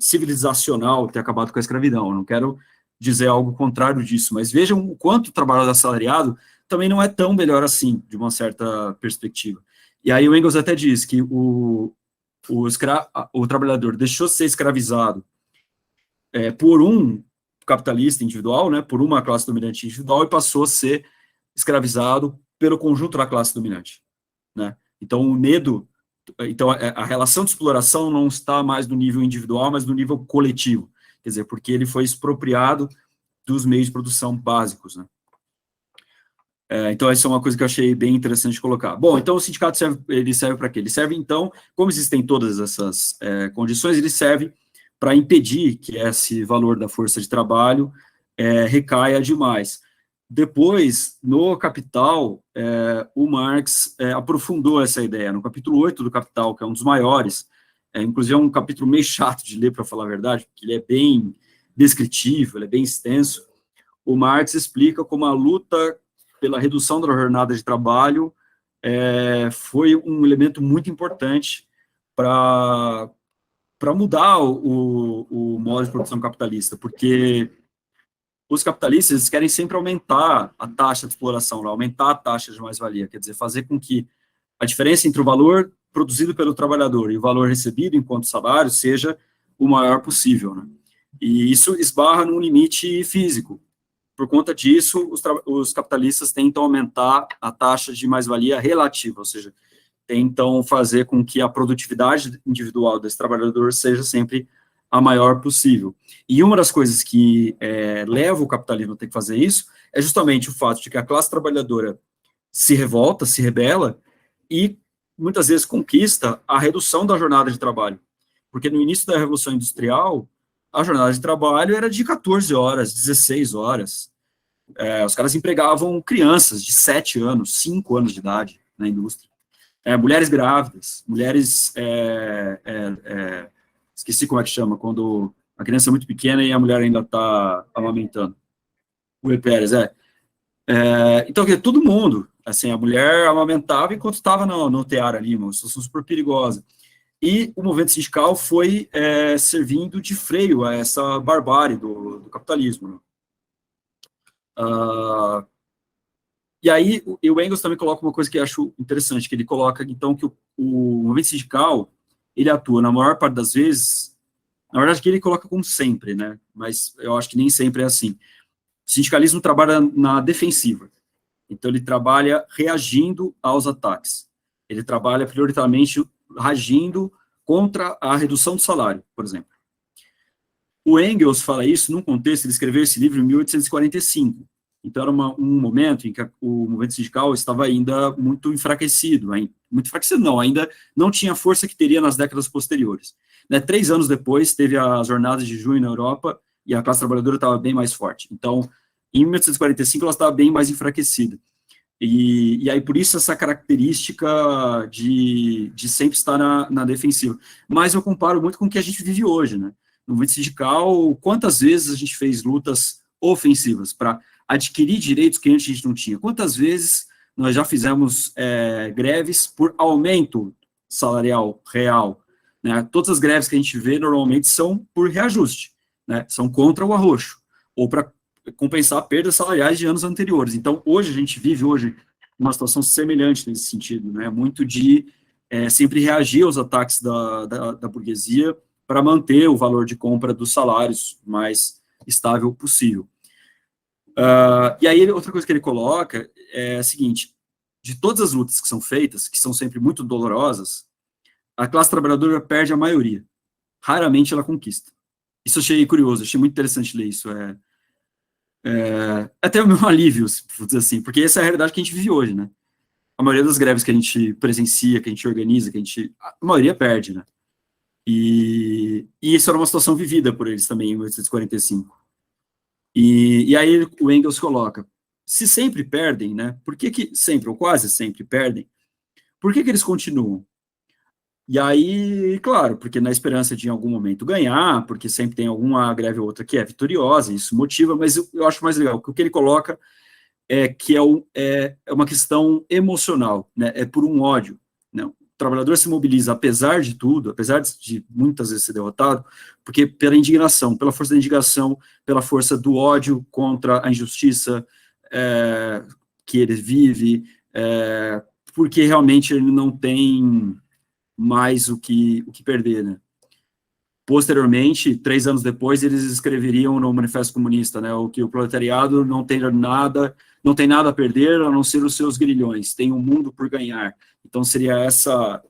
civilizacional ter acabado com a escravidão, eu não quero dizer algo contrário disso, mas vejam o quanto o trabalho assalariado também não é tão melhor assim, de uma certa perspectiva. E aí o Engels até diz que o trabalhador deixou de ser escravizado por um capitalista individual, né, por uma classe dominante individual, e passou a ser escravizado pelo conjunto da classe dominante, né? Então, o medo, então a relação de exploração não está mais no nível individual, mas no nível coletivo, quer dizer, porque ele foi expropriado dos meios de produção básicos, né? Então, essa é uma coisa que eu achei bem interessante de colocar. Bom, então o sindicato serve para quê? Ele serve, então, como existem todas essas condições, ele serve para impedir que esse valor da força de trabalho recaia demais. Depois, no Capital, o Marx aprofundou essa ideia. No capítulo 8 do Capital, que é um dos maiores, inclusive é um capítulo meio chato de ler, para falar a verdade, porque ele é bem descritivo, ele é bem extenso. O Marx explica como a luta pela redução da jornada de trabalho foi um elemento muito importante para mudar o modo de produção capitalista, porque os capitalistas querem sempre aumentar a taxa de exploração, aumentar a taxa de mais-valia, quer dizer, fazer com que a diferença entre o valor produzido pelo trabalhador e o valor recebido enquanto salário seja o maior possível, né? E isso esbarra num limite físico. Por conta disso, os capitalistas tentam aumentar a taxa de mais-valia relativa, ou seja, tentam fazer com que a produtividade individual desse trabalhador seja sempre a maior possível. E uma das coisas que leva o capitalismo a ter que fazer isso é justamente o fato de que a classe trabalhadora se revolta, se rebela e muitas vezes conquista a redução da jornada de trabalho. Porque no início da Revolução Industrial, a jornada de trabalho era de 14 horas, 16 horas. Os caras empregavam crianças de 7 anos, 5 anos de idade na indústria. Mulheres grávidas, mulheres... esqueci como é que chama, quando a criança é muito pequena e a mulher ainda está amamentando. Puerpérias, então, todo mundo, assim, a mulher amamentava enquanto estava no tear ali, uma situação super perigosa. E o movimento sindical foi servindo de freio a essa barbárie do capitalismo, né? E aí, o Engels também coloca uma coisa que eu acho interessante, que ele coloca, então, que o movimento sindical, ele atua, na maior parte das vezes, na verdade, que ele coloca como sempre, né, mas eu acho que nem sempre é assim. O sindicalismo trabalha na defensiva, então ele trabalha reagindo aos ataques, ele trabalha prioritariamente agindo contra a redução do salário, por exemplo. O Engels fala isso num contexto, ele escreveu esse livro em 1845, então era um momento em que o movimento sindical estava ainda muito enfraquecido, ainda não tinha a força que teria nas décadas posteriores. 3 anos depois, teve as jornadas de junho na Europa, e a classe trabalhadora estava bem mais forte. Então, em 1845, ela estava bem mais enfraquecida. E aí, por isso, essa característica de sempre estar na defensiva. Mas eu comparo muito com o que a gente vive hoje, né? No movimento sindical, quantas vezes a gente fez lutas ofensivas para adquirir direitos que antes a gente não tinha? Quantas vezes nós já fizemos greves por aumento salarial real, né? Todas as greves que a gente vê normalmente são por reajuste, né? São contra o arroxo, ou para compensar perdas salariais de anos anteriores. Então, hoje, a gente vive uma situação semelhante nesse sentido, né? Muito de sempre reagir aos ataques da burguesia para manter o valor de compra dos salários mais estável possível. E aí, outra coisa que ele coloca é a seguinte: de todas as lutas que são feitas, que são sempre muito dolorosas, a classe trabalhadora perde a maioria. Raramente ela conquista. Isso eu achei curioso, achei muito interessante ler isso. Até o meu alívio, vou dizer assim, porque essa é a realidade que a gente vive hoje, né? A maioria das greves que a gente presencia, que a gente organiza, a maioria perde, né? E isso era uma situação vivida por eles também em 1845. E aí o Engels coloca, se sempre perdem, né? Por que sempre, ou quase sempre perdem? Por que eles continuam? E aí, claro, porque na esperança de em algum momento ganhar, porque sempre tem alguma greve ou outra que é vitoriosa, isso motiva, mas eu acho mais legal, que o que ele coloca é que é uma questão emocional, né? É por um ódio, né? O trabalhador se mobiliza, apesar de tudo, apesar de muitas vezes ser derrotado, porque pela indignação, pela força da indignação, pela força do ódio contra a injustiça que ele vive, porque realmente ele não tem mais o que perder, né? Posteriormente, 3 anos depois, eles escreveriam no Manifesto Comunista, né, o que o proletariado não tem nada a perder, a não ser os seus grilhões, tem um mundo por ganhar. Então, seria essa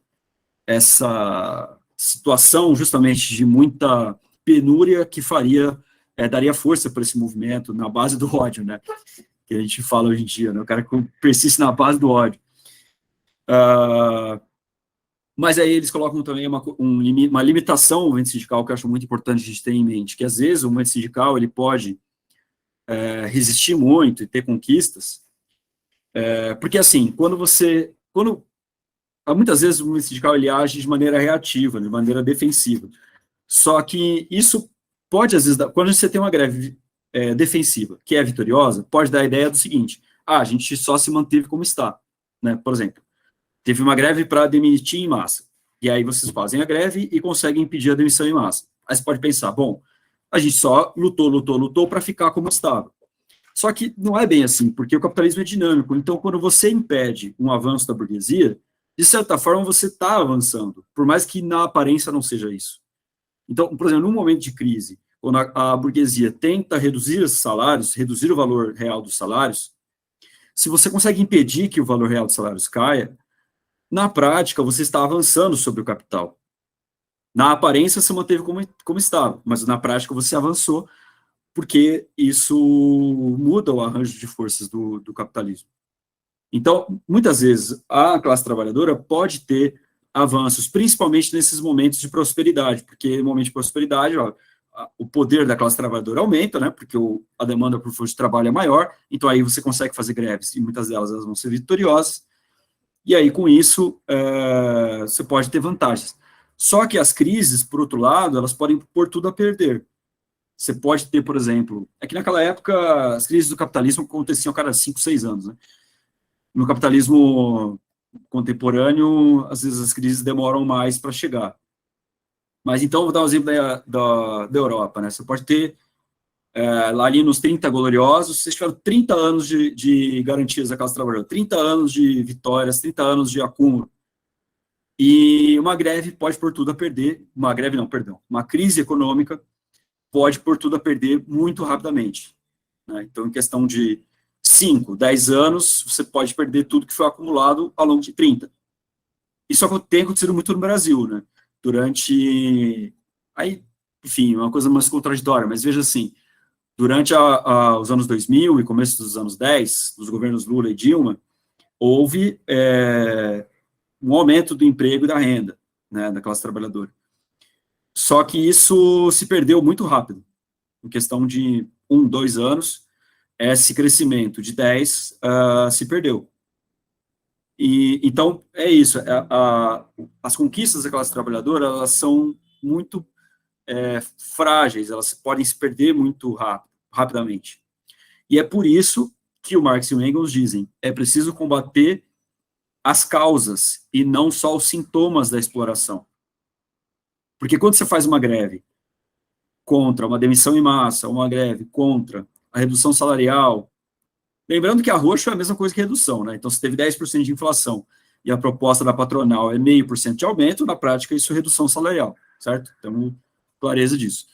situação, justamente, de muita penúria que daria força para esse movimento na base do ódio, né, que a gente fala hoje em dia, né, o cara que persiste na base do ódio. Mas aí eles colocam também uma limitação ao movimento sindical, que eu acho muito importante a gente ter em mente, que às vezes o movimento sindical ele pode resistir muito e ter conquistas, porque assim, muitas vezes o movimento sindical ele age de maneira reativa, de maneira defensiva, só que isso pode às vezes, quando você tem uma greve defensiva, que é vitoriosa, pode dar a ideia do seguinte, a gente só se manteve como está, né, por exemplo, teve uma greve para demitir em massa. E aí vocês fazem a greve e conseguem impedir a demissão em massa. Aí você pode pensar, bom, a gente só lutou para ficar como estava. Só que não é bem assim, porque o capitalismo é dinâmico. Então, quando você impede um avanço da burguesia, de certa forma você está avançando, por mais que na aparência não seja isso. Então, por exemplo, num momento de crise, quando a burguesia tenta reduzir os salários, reduzir o valor real dos salários, se você consegue impedir que o valor real dos salários caia, na prática, você está avançando sobre o capital. Na aparência, você manteve como estava, mas na prática você avançou, porque isso muda o arranjo de forças do capitalismo. Então, muitas vezes, a classe trabalhadora pode ter avanços, principalmente nesses momentos de prosperidade, porque no momento de prosperidade, o poder da classe trabalhadora aumenta, né, porque a demanda por força de trabalho é maior, então aí você consegue fazer greves, e muitas delas elas vão ser vitoriosas, e aí, com isso, você pode ter vantagens. Só que as crises, por outro lado, elas podem pôr tudo a perder. Você pode ter, por exemplo, é que naquela época as crises do capitalismo aconteciam a cada 5, 6 anos, né? No capitalismo contemporâneo, às vezes as crises demoram mais para chegar. Mas então, vou dar um exemplo da Europa, né? Você pode ter lá ali nos 30 gloriosos, vocês tiveram 30 anos de garantias da classe trabalhadora, 30 anos de vitórias, 30 anos de acúmulo. E uma greve pode pôr tudo a perder, uma crise econômica pode pôr tudo a perder muito rapidamente, né? Então, em questão de 5, 10 anos, você pode perder tudo que foi acumulado ao longo de 30. Isso tem acontecido muito no Brasil, né? Enfim, uma coisa mais contraditória, mas veja assim, durante os anos 2000 e começo dos anos 10, dos governos Lula e Dilma, houve um aumento do emprego e da renda, né, da classe trabalhadora. Só que isso se perdeu muito rápido. Em questão de 1, 2 anos, esse crescimento de 10 se perdeu. Então, é isso. As conquistas da classe trabalhadora, elas são muito frágeis, elas podem se perder muito rapidamente. E é por isso que o Marx e o Engels dizem, é preciso combater as causas e não só os sintomas da exploração. Porque quando você faz uma greve contra uma demissão em massa, uma greve contra a redução salarial, lembrando que arroxo é a mesma coisa que redução, né? Então, se teve 10% de inflação e a proposta da patronal é 0,5% de aumento, na prática isso é redução salarial, certo? Então, clareza disso.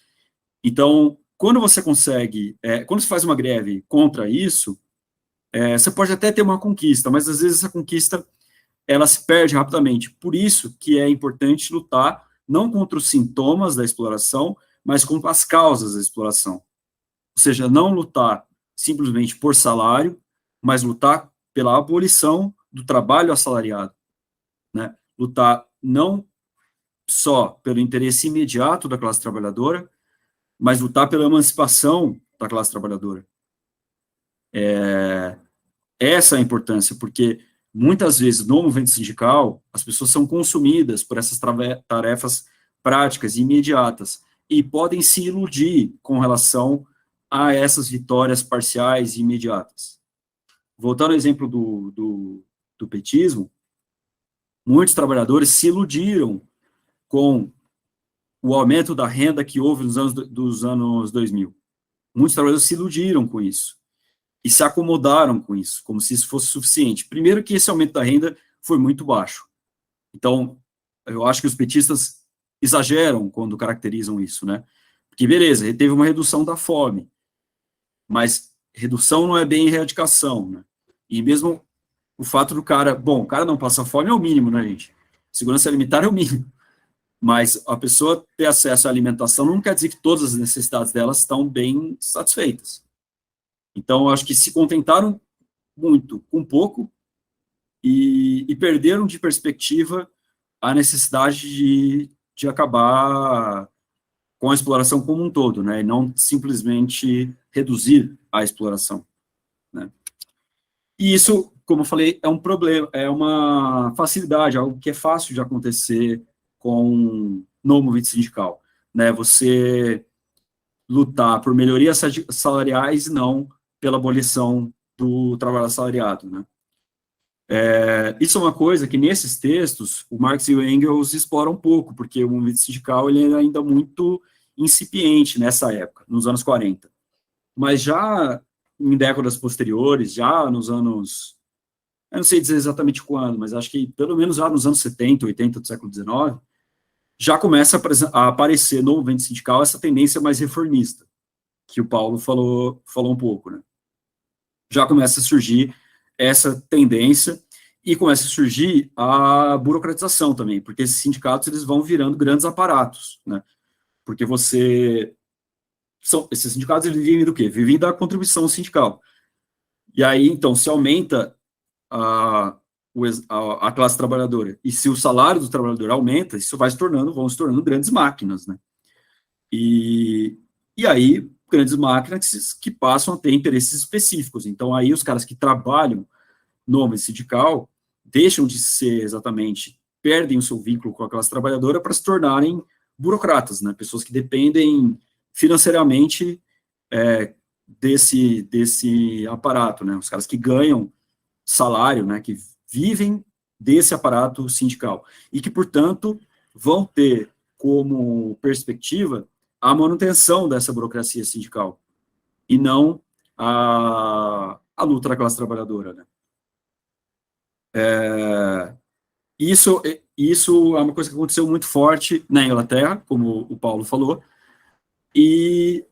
Então, quando você quando você faz uma greve contra isso, você pode até ter uma conquista, mas às vezes essa conquista ela se perde rapidamente. Por isso que é importante lutar não contra os sintomas da exploração, mas contra as causas da exploração. Ou seja, não lutar simplesmente por salário, mas lutar pela abolição do trabalho assalariado, né? Lutar não só pelo interesse imediato da classe trabalhadora, mas lutar pela emancipação da classe trabalhadora. Essa é a importância, porque muitas vezes, no movimento sindical, as pessoas são consumidas por essas tarefas práticas e imediatas, e podem se iludir com relação a essas vitórias parciais e imediatas. Voltando ao exemplo do petismo, muitos trabalhadores se iludiram com o aumento da renda que houve dos anos 2000. Muitos trabalhadores se iludiram com isso e se acomodaram com isso, como se isso fosse suficiente. Primeiro que esse aumento da renda foi muito baixo. Então, eu acho que os petistas exageram quando caracterizam isso, né? Porque, beleza, teve uma redução da fome, mas redução não é bem erradicação, né? E mesmo o fato do cara, bom, o cara não passa fome é o mínimo, né, gente? Segurança alimentar é o mínimo. Mas a pessoa ter acesso à alimentação não quer dizer que todas as necessidades delas estão bem satisfeitas. Então, eu acho que se contentaram muito com pouco e perderam de perspectiva a necessidade de acabar com a exploração como um todo, né, e não simplesmente reduzir a exploração, né. E isso, como eu falei, é um problema, é uma facilidade, algo que é fácil de acontecer no movimento sindical, né, você lutar por melhorias salariais e não pela abolição do trabalho assalariado, né. Isso é uma coisa que, nesses textos, o Marx e o Engels exploram um pouco, porque o movimento sindical ele é ainda muito incipiente nessa época, nos anos 40. Mas já em décadas posteriores, já nos anos, eu não sei dizer exatamente quando, mas acho que pelo menos já nos anos 70, 80 do século XIX, já começa a aparecer no movimento sindical essa tendência mais reformista, que o Paulo falou um pouco, né? Já começa a surgir essa tendência e começa a surgir a burocratização também, porque esses sindicatos eles vão virando grandes aparatos, né? Porque esses sindicatos eles vivem do quê? Vivem da contribuição sindical. E aí, então, se aumenta a classe trabalhadora, e se o salário do trabalhador aumenta, isso vão se tornando grandes máquinas, né? E aí, grandes máquinas que passam a ter interesses específicos. Então, aí os caras que trabalham no movimento sindical deixam de ser exatamente, perdem o seu vínculo com a classe trabalhadora para se tornarem burocratas, né? Pessoas que dependem financeiramente desse aparato, né? Os caras que ganham salário, né? Que vivem desse aparato sindical e que, portanto, vão ter como perspectiva a manutenção dessa burocracia sindical e não a luta da classe trabalhadora, né? Isso é uma coisa que aconteceu muito forte na Inglaterra, como o Paulo falou, e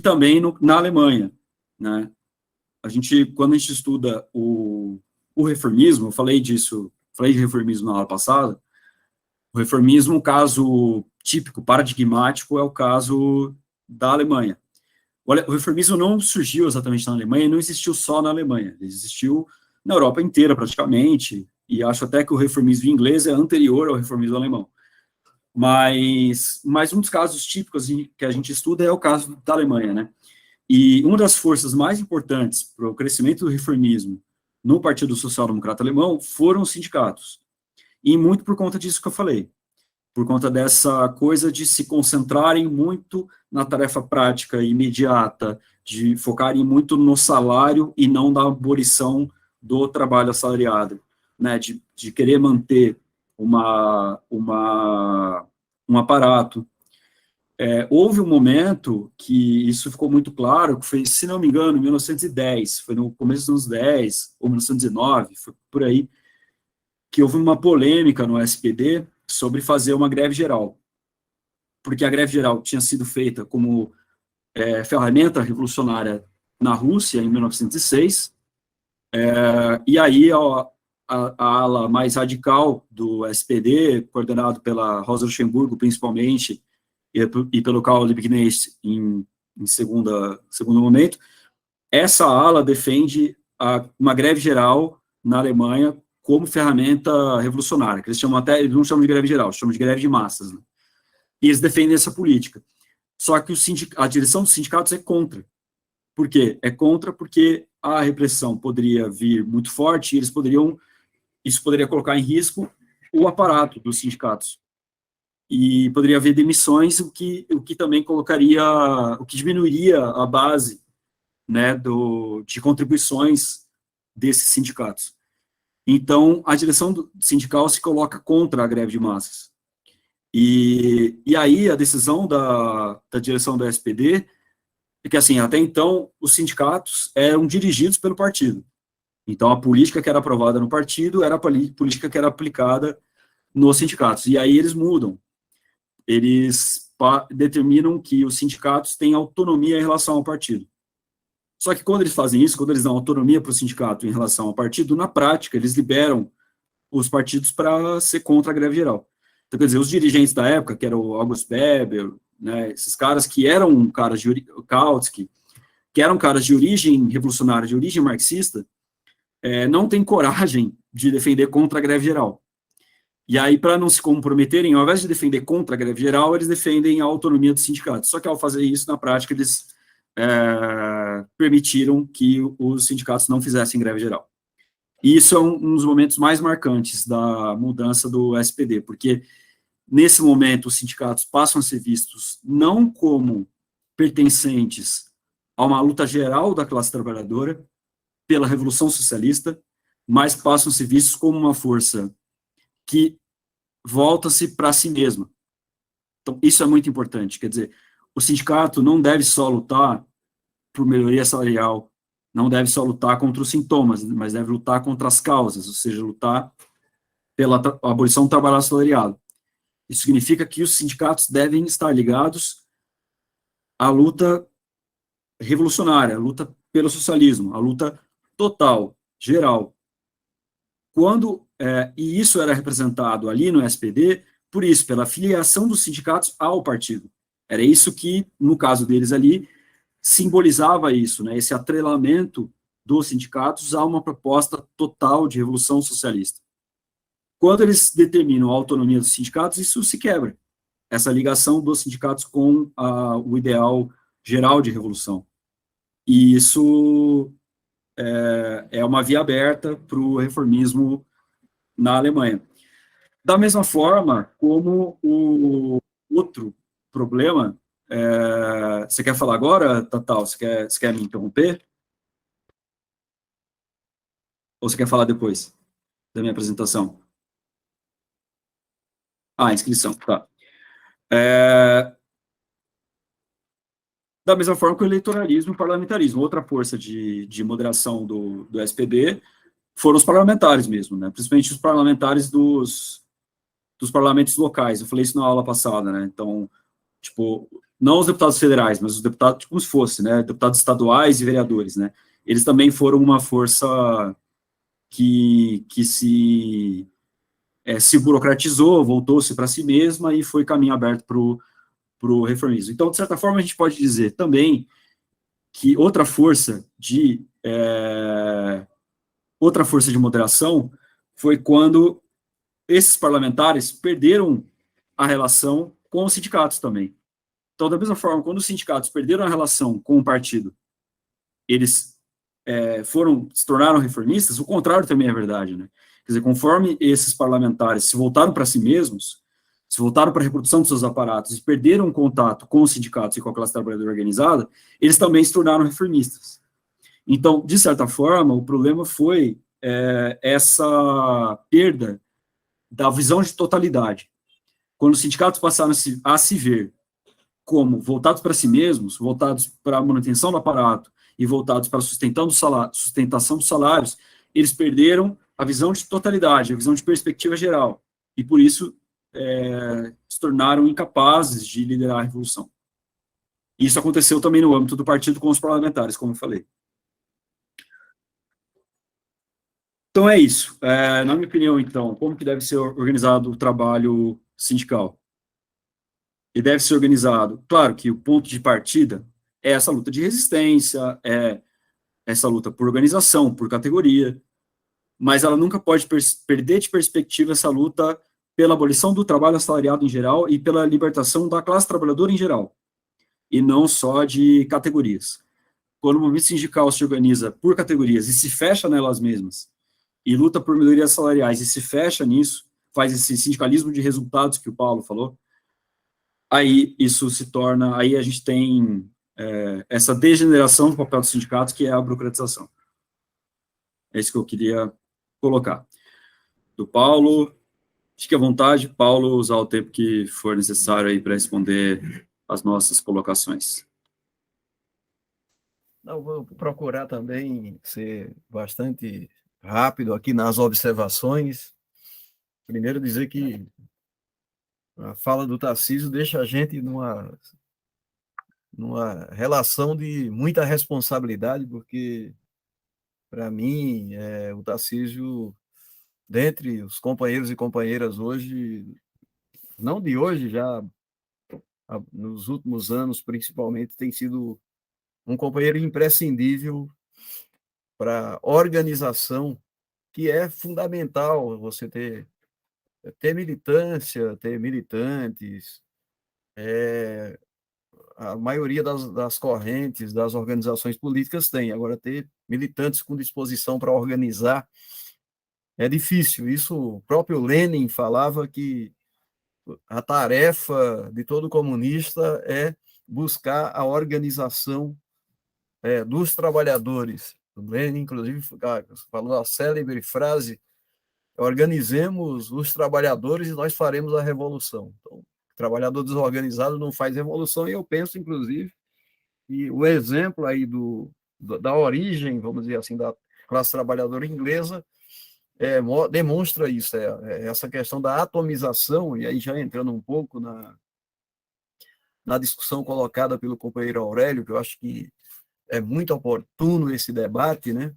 também na Alemanha, né? Quando a gente estuda o reformismo, eu falei de reformismo na aula passada. O reformismo, um caso típico, paradigmático, é o caso da Alemanha. O reformismo não surgiu exatamente na Alemanha, não existiu só na Alemanha, ele existiu na Europa inteira, praticamente, e acho até que o reformismo inglês é anterior ao reformismo alemão. Mas um dos casos típicos que a gente estuda é o caso da Alemanha, né? E uma das forças mais importantes para o crescimento do reformismo no Partido Social Democrata Alemão foram os sindicatos. E muito por conta disso que eu falei, por conta dessa coisa de se concentrarem muito na tarefa prática imediata, de focarem muito no salário e não na abolição do trabalho assalariado, né, de querer manter um aparato. Houve um momento que isso ficou muito claro, que foi, se não me engano, em 1910, foi no começo dos anos 10, ou 1919, foi por aí, que houve uma polêmica no SPD sobre fazer uma greve geral, porque a greve geral tinha sido feita como ferramenta revolucionária na Rússia, em 1906, e aí a ala mais radical do SPD, coordenado pela Rosa Luxemburgo, principalmente, e pelo Karl Liebknecht em segundo momento, essa ala defende uma greve geral na Alemanha como ferramenta revolucionária, que eles não chamam de greve geral, chamam de greve de massas, né? E eles defendem essa política. Só que a direção dos sindicatos é contra. Por quê? É contra porque a repressão poderia vir muito forte e isso poderia colocar em risco o aparato dos sindicatos. E poderia haver demissões, o que também o que diminuiria a base, né, de contribuições desses sindicatos. Então, a direção sindical se coloca contra a greve de massas. E aí, a decisão da direção da SPD é que, assim, até então, os sindicatos eram dirigidos pelo partido. Então, a política que era aprovada no partido era a política que era aplicada nos sindicatos. E aí eles mudam. Eles determinam que os sindicatos têm autonomia em relação ao partido. Só que quando eles fazem isso, quando eles dão autonomia para o sindicato em relação ao partido, na prática, eles liberam os partidos para ser contra a greve geral. Então, quer dizer, os dirigentes da época, que era o August Bebel, né, esses caras que eram caras de Kautsky, que eram caras de origem revolucionária, de origem marxista, não têm coragem de defender contra a greve geral. E aí, para não se comprometerem, ao invés de defender contra a greve geral, eles defendem a autonomia dos sindicatos. Só que, ao fazer isso, na prática, eles permitiram que os sindicatos não fizessem greve geral. E isso é um dos momentos mais marcantes da mudança do SPD, porque, nesse momento, os sindicatos passam a ser vistos não como pertencentes a uma luta geral da classe trabalhadora pela Revolução Socialista, mas passam a ser vistos como uma força que volta-se para si mesma. Então, isso é muito importante. Quer dizer, o sindicato não deve só lutar por melhoria salarial, não deve só lutar contra os sintomas, mas deve lutar contra as causas, ou seja, lutar pela abolição do trabalho assalariado. Isso significa que os sindicatos devem estar ligados à luta revolucionária, à luta pelo socialismo, à luta total, geral. E isso era representado ali no SPD, por isso, pela filiação dos sindicatos ao partido. Era isso que, no caso deles ali, simbolizava isso, né, esse atrelamento dos sindicatos a uma proposta total de revolução socialista. Quando eles determinam a autonomia dos sindicatos, isso se quebra, essa ligação dos sindicatos com o ideal geral de revolução. E isso é uma via aberta para o reformismo na Alemanha. Da mesma forma como o outro problema, você quer falar agora, Tatal? Você quer me interromper? Ou você quer falar depois da minha apresentação? Inscrição, tá. Da mesma forma que o eleitoralismo e o parlamentarismo, outra força de moderação do SPD foram os parlamentares mesmo, né? Principalmente os parlamentares dos parlamentos locais. Eu falei isso na aula passada, né? Então, tipo, não os deputados federais, mas os deputados, como se fosse, né? Deputados estaduais e vereadores, né? Eles também foram uma força que se burocratizou, voltou-se para si mesma e foi caminho aberto para o reformismo. Então, de certa forma, a gente pode dizer também que outra força de moderação foi quando esses parlamentares perderam a relação com os sindicatos também. Então, da mesma forma, quando os sindicatos perderam a relação com o partido, eles se tornaram reformistas, o contrário também é verdade, né? Quer dizer, conforme esses parlamentares se voltaram para si mesmos, se voltaram para a reprodução dos seus aparatos e perderam o contato com os sindicatos e com a classe trabalhadora organizada, eles também se tornaram reformistas. Então, de certa forma, o problema foi essa perda da visão de totalidade. Quando os sindicatos passaram a se ver como voltados para si mesmos, voltados para a manutenção do aparato e voltados para a sustentação dos salários, eles perderam a visão de totalidade, a visão de perspectiva geral, e por isso se tornaram incapazes de liderar a revolução. Isso aconteceu também no âmbito do partido com os parlamentares, como eu falei. Então é isso. Na minha opinião, então, como que deve ser organizado o trabalho sindical? Ele deve ser organizado, claro que o ponto de partida é essa luta de resistência, é essa luta por organização, por categoria, mas ela nunca pode perder de perspectiva essa luta pela abolição do trabalho assalariado em geral e pela libertação da classe trabalhadora em geral, e não só de categorias. quando o movimento sindical se organiza por categorias e se fecha nelas mesmas, e luta por melhorias salariais e se fecha nisso, faz esse sindicalismo de resultados que o Paulo falou, aí isso se torna, aí a gente tem essa degeneração do papel dos sindicatos, que é a burocratização. É isso que eu queria colocar. Do Paulo, fique à vontade, Paulo, usar o tempo que for necessário aí para responder as nossas colocações. Não, vou procurar também ser bastante rápido aqui nas observações. Primeiro dizer que a fala do Tarcísio deixa a gente numa relação de muita responsabilidade, porque, para mim, o Tarcísio, dentre os companheiros e companheiras hoje, não de hoje, já nos últimos anos, principalmente, tem sido um companheiro imprescindível para organização, que é fundamental você ter militância, ter militantes, a maioria das correntes, das organizações políticas tem. Agora, ter militantes com disposição para organizar é difícil. Isso, o próprio Lenin falava que a tarefa de todo comunista é buscar a organização dos trabalhadores. O Lenin, inclusive, falou a célebre frase: organizemos os trabalhadores e nós faremos a revolução. Então, trabalhador desorganizado não faz revolução, e eu penso, inclusive, que o exemplo aí da origem, vamos dizer assim, da classe trabalhadora inglesa, demonstra isso, essa questão da atomização, e aí já entrando um pouco na discussão colocada pelo companheiro Aurélio, que eu acho que é muito oportuno esse debate, né?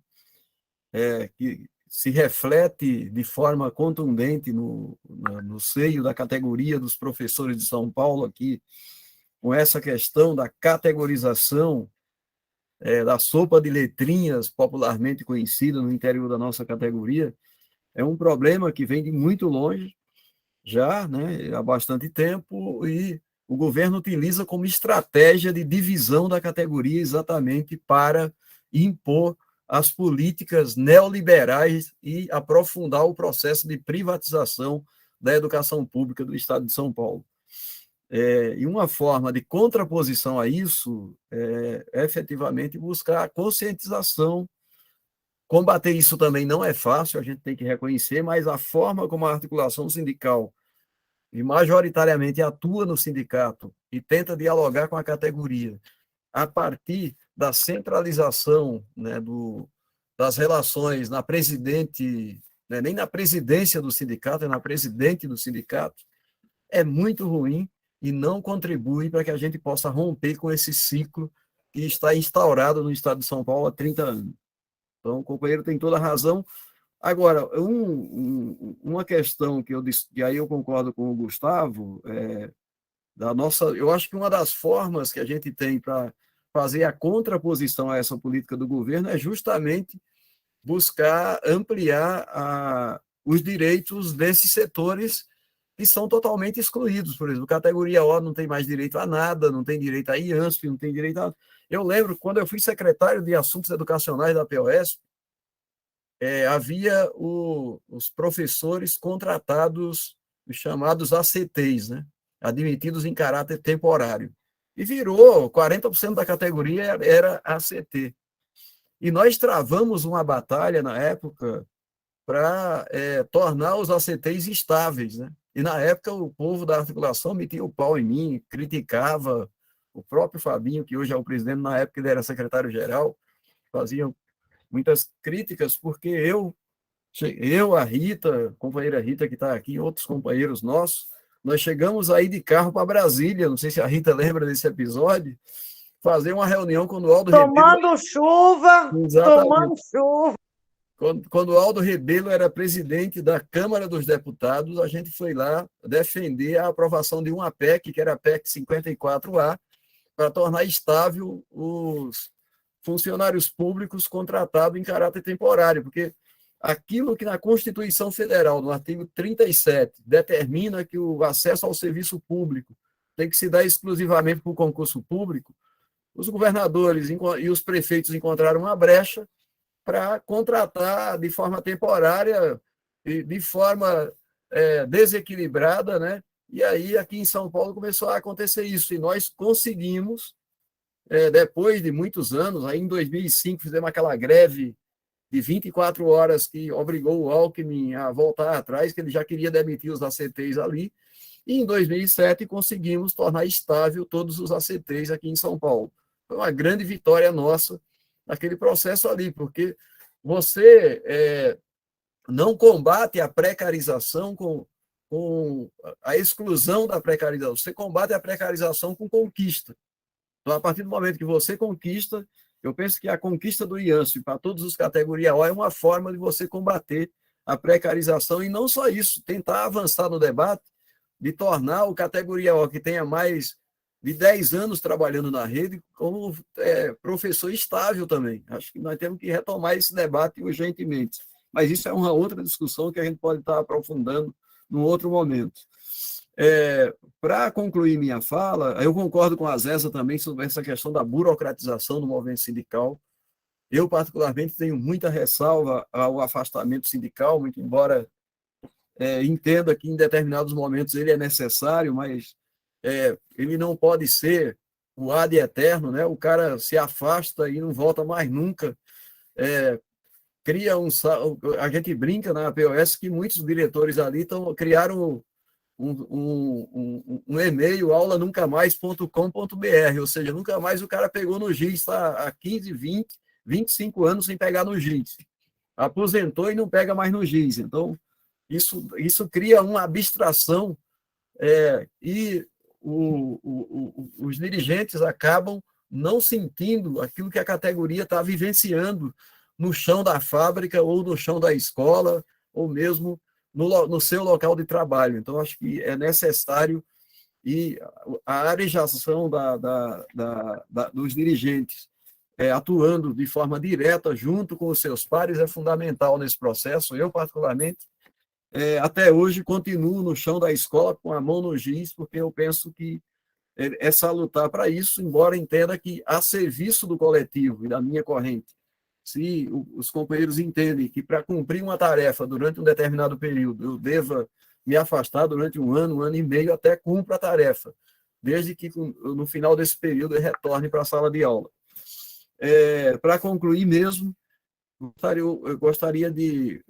Que se reflete de forma contundente no seio da categoria dos professores de São Paulo aqui, com essa questão da categorização da sopa de letrinhas, popularmente conhecida no interior da nossa categoria. É um problema que vem de muito longe, já, né, há bastante tempo, e o governo utiliza como estratégia de divisão da categoria exatamente para impor as políticas neoliberais e aprofundar o processo de privatização da educação pública do Estado de São Paulo. E uma forma de contraposição a isso é efetivamente buscar a conscientização. Combater isso também não é fácil, a gente tem que reconhecer, mas a forma como a articulação sindical, e majoritariamente atua no sindicato e tenta dialogar com a categoria, a partir da centralização, né, das relações na presidente, né, nem na presidência do sindicato, é na presidente do sindicato, é muito ruim e não contribui para que a gente possa romper com esse ciclo que está instaurado no Estado de São Paulo há 30 anos. Então, o companheiro tem toda a razão. Agora, uma questão que eu disse, e aí eu concordo com o Gustavo, eu acho que uma das formas que a gente tem para fazer a contraposição a essa política do governo é justamente buscar ampliar os direitos desses setores que são totalmente excluídos. Por exemplo, categoria O não tem mais direito a nada, não tem direito a IANSP, não tem direito a... Eu lembro, quando eu fui secretário de Assuntos Educacionais da POS, havia os professores contratados, os chamados ACTs, né? Admitidos em caráter temporário. E virou, 40% da categoria era ACT. E nós travamos uma batalha na época para tornar os ACTs estáveis, né? E na época o povo da articulação metia o pau em mim, criticava o próprio Fabinho, que hoje é o presidente, na época ele era secretário-geral, faziam muitas críticas, porque a Rita, a companheira Rita que está aqui, outros companheiros nossos, nós chegamos aí de carro para Brasília, não sei se a Rita lembra desse episódio, fazer uma reunião com o Aldo Rebelo. Tomando chuva, Exatamente. tomando chuva. Quando o Aldo Rebelo era presidente da Câmara dos Deputados, a gente foi lá defender a aprovação de uma PEC, que era a PEC 54A, para tornar estável os funcionários públicos contratados em caráter temporário, porque aquilo que na Constituição Federal, no artigo 37, determina que o acesso ao serviço público tem que se dar exclusivamente por concurso público, os governadores e os prefeitos encontraram uma brecha para contratar de forma temporária, de forma desequilibrada, né? E aí, aqui em São Paulo, começou a acontecer isso, e nós conseguimos, depois de muitos anos, aí em 2005, fizemos aquela greve de 24 horas que obrigou o Alckmin a voltar atrás, que ele já queria demitir os ACTs ali, e em 2007 conseguimos tornar estável todos os ACTs aqui em São Paulo. Foi uma grande vitória nossa naquele processo ali, porque você não combate a precarização com a exclusão da precarização, você combate a precarização com conquista. Então, a partir do momento que você conquista, eu penso que a conquista do IANSP para todas as categorias O é uma forma de você combater a precarização, e não só isso, tentar avançar no debate de tornar o categoria O, que tenha mais de 10 anos trabalhando na rede, como professor estável também. Acho que nós temos que retomar esse debate urgentemente. Mas isso é uma outra discussão que a gente pode estar aprofundando num outro momento. Para concluir minha fala, eu concordo com a Zesa também sobre essa questão da burocratização do movimento sindical. Eu, particularmente, tenho muita ressalva ao afastamento sindical, muito embora entenda que em determinados momentos ele é necessário, mas ele não pode ser o ad eterno, né? O cara se afasta e não volta mais nunca. Cria a gente brinca na POS que muitos diretores ali criaram um e-mail, aulanuncamais.com.br, ou seja, nunca mais o cara pegou no giz, está há 15, 20, 25 anos sem pegar no giz. Aposentou e não pega mais no giz. Então, isso cria uma abstração e os dirigentes acabam não sentindo aquilo que a categoria está vivenciando no chão da fábrica ou no chão da escola, ou mesmo no seu local de trabalho. Então, acho que é necessário, e a arejação dos dirigentes atuando de forma direta junto com os seus pares é fundamental nesse processo. Eu, particularmente, até hoje, continuo no chão da escola com a mão no giz, porque eu penso que é salutar para isso, embora entenda que a serviço do coletivo e da minha corrente, se os companheiros entendem que para cumprir uma tarefa durante um determinado período, eu deva me afastar durante um ano e meio, até cumpra a tarefa, desde que no final desse período eu retorne para a sala de aula. Para concluir mesmo, eu gostaria de...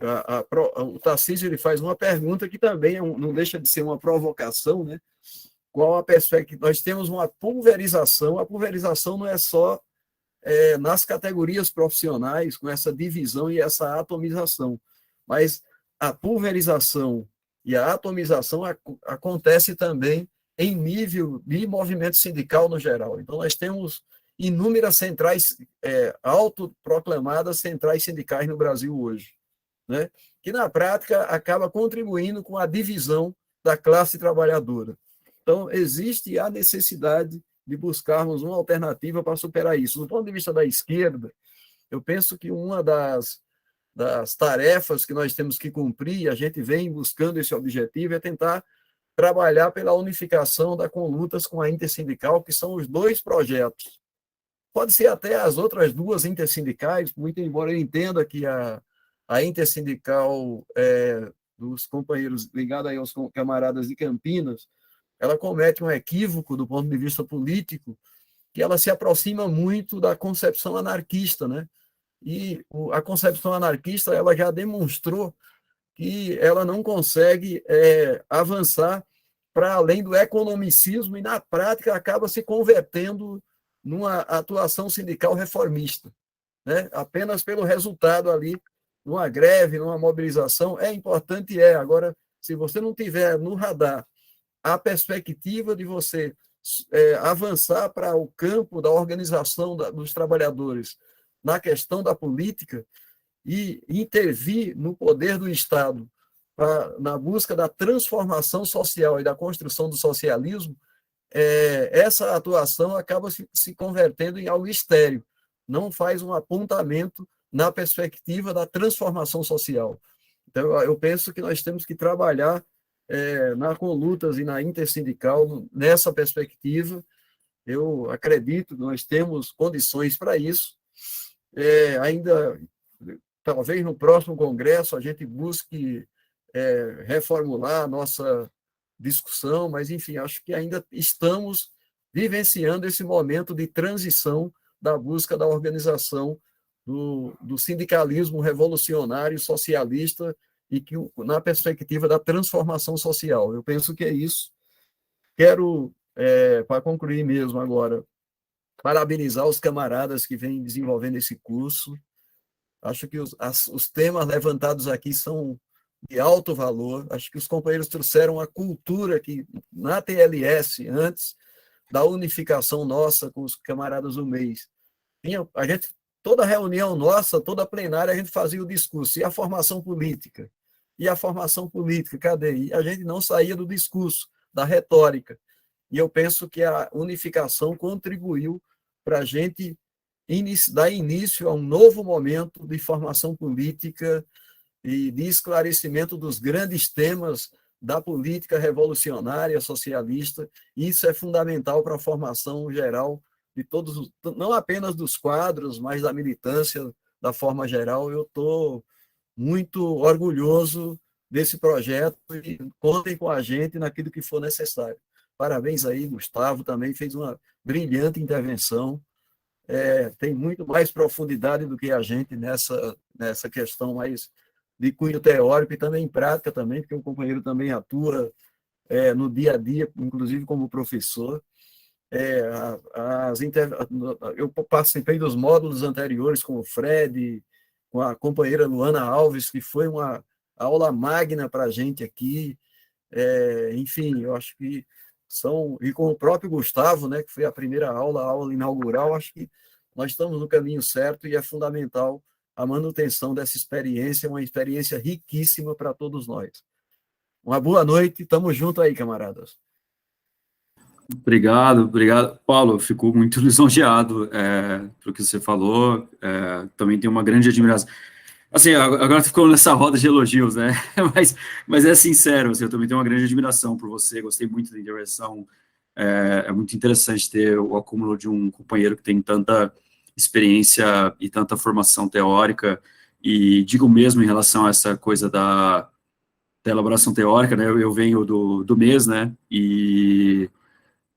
o Tarcísio ele faz uma pergunta que também não deixa de ser uma provocação, né? Qual a perspectiva? Nós temos uma pulverização, a pulverização não é só nas categorias profissionais, com essa divisão e essa atomização. Mas a pulverização e a atomização acontece também em nível de movimento sindical no geral. Então, nós temos inúmeras centrais, autoproclamadas centrais sindicais no Brasil hoje, né? Que, na prática, acaba contribuindo com a divisão da classe trabalhadora. Então, existe a necessidade de buscarmos uma alternativa para superar isso. Do ponto de vista da esquerda, eu penso que uma das tarefas que nós temos que cumprir, e a gente vem buscando esse objetivo, é tentar trabalhar pela unificação da Conlutas com a Intersindical, que são os dois projetos. Pode ser até as outras duas intersindicais, muito embora eu entenda que a intersindical dos companheiros ligada aí aos camaradas de Campinas, ela comete um equívoco do ponto de vista político, que ela se aproxima muito da concepção anarquista, né? E a concepção anarquista ela já demonstrou que ela não consegue avançar para além do economicismo e, na prática, acaba se convertendo numa atuação sindical reformista, né? Apenas pelo resultado ali, numa greve, numa mobilização, é importante, Agora, se você não tiver no radar a perspectiva de você avançar para o campo da organização dos trabalhadores na questão da política e intervir no poder do Estado na busca da transformação social e da construção do socialismo, essa atuação acaba se convertendo em algo estéril, não faz um apontamento na perspectiva da transformação social. Então, eu penso que nós temos que trabalhar na Conlutas e na Intersindical nessa perspectiva, Eu acredito que nós temos condições para isso. Ainda, talvez no próximo congresso, a gente busque reformular a nossa discussão, mas, enfim, acho que ainda estamos vivenciando esse momento de transição da busca da organização do sindicalismo revolucionário socialista e que na perspectiva da transformação social. Eu penso que é isso. Quero, para concluir mesmo agora, parabenizar os camaradas que vêm desenvolvendo esse curso. Acho que os temas levantados aqui são de alto valor. Acho que os companheiros trouxeram a cultura que, na TLS, antes da unificação nossa com os camaradas do mês, toda reunião nossa, toda plenária, a gente fazia o discurso. E a formação política? E a formação política, cadê? E a gente não saía do discurso, da retórica. E eu penso que a unificação contribuiu para a gente dar início a um novo momento de formação política e de esclarecimento dos grandes temas da política revolucionária socialista. Isso é fundamental para a formação geral de todos, não apenas dos quadros, mas da militância da forma geral. Eu estou muito orgulhoso desse projeto e contem com a gente naquilo que for necessário. Parabéns aí, Gustavo, também fez uma brilhante intervenção. Tem muito mais profundidade do que a gente nessa questão mais de cunho teórico e também prática também, porque o companheiro também atua no dia a dia, inclusive como professor. Eu participei dos módulos anteriores com o Fred, com a companheira Luana Alves, que foi uma aula magna para a gente aqui. Enfim, eu acho que e com o próprio Gustavo, né, que foi a primeira a aula inaugural, acho que nós estamos no caminho certo e é fundamental a manutenção dessa experiência, uma experiência riquíssima para todos nós. Uma boa noite, estamos juntos aí, camaradas. Obrigado. Paulo, eu fico muito lisonjeado pelo que você falou, também tenho uma grande admiração. Assim, agora ficou nessa roda de elogios, né? Mas é sincero, assim, eu também tenho uma grande admiração por você, gostei muito da intervenção. É muito interessante ter o acúmulo de um companheiro que tem tanta experiência e tanta formação teórica, e digo mesmo em relação a essa coisa da elaboração teórica, né? Eu venho do MES, né? E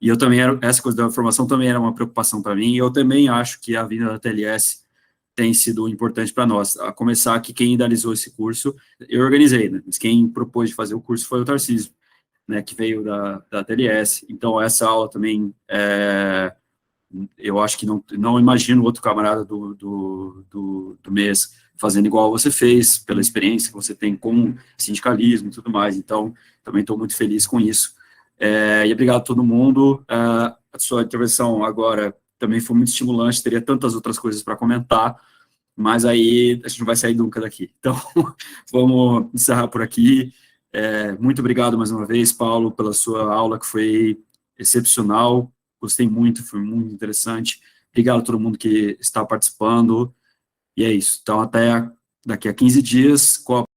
eu também essa coisa da formação também era uma preocupação para mim, e eu também acho que a vinda da TLS tem sido importante para nós. A começar que quem idealizou esse curso, eu organizei, né? Mas quem propôs de fazer o curso foi o Tarcísio, né? Que veio da TLS. Então, essa aula também, eu acho que não imagino outro camarada do mês fazendo igual você fez, pela experiência que você tem com sindicalismo e tudo mais. Então, também estou muito feliz com isso. E obrigado a todo mundo. A sua intervenção agora também foi muito estimulante, teria tantas outras coisas para comentar, mas aí a gente não vai sair nunca daqui. Então, vamos encerrar por aqui. Muito obrigado mais uma vez, Paulo, pela sua aula, que foi excepcional, gostei muito, foi muito interessante. Obrigado a todo mundo que está participando, e é isso. Então, até daqui a 15 dias, com a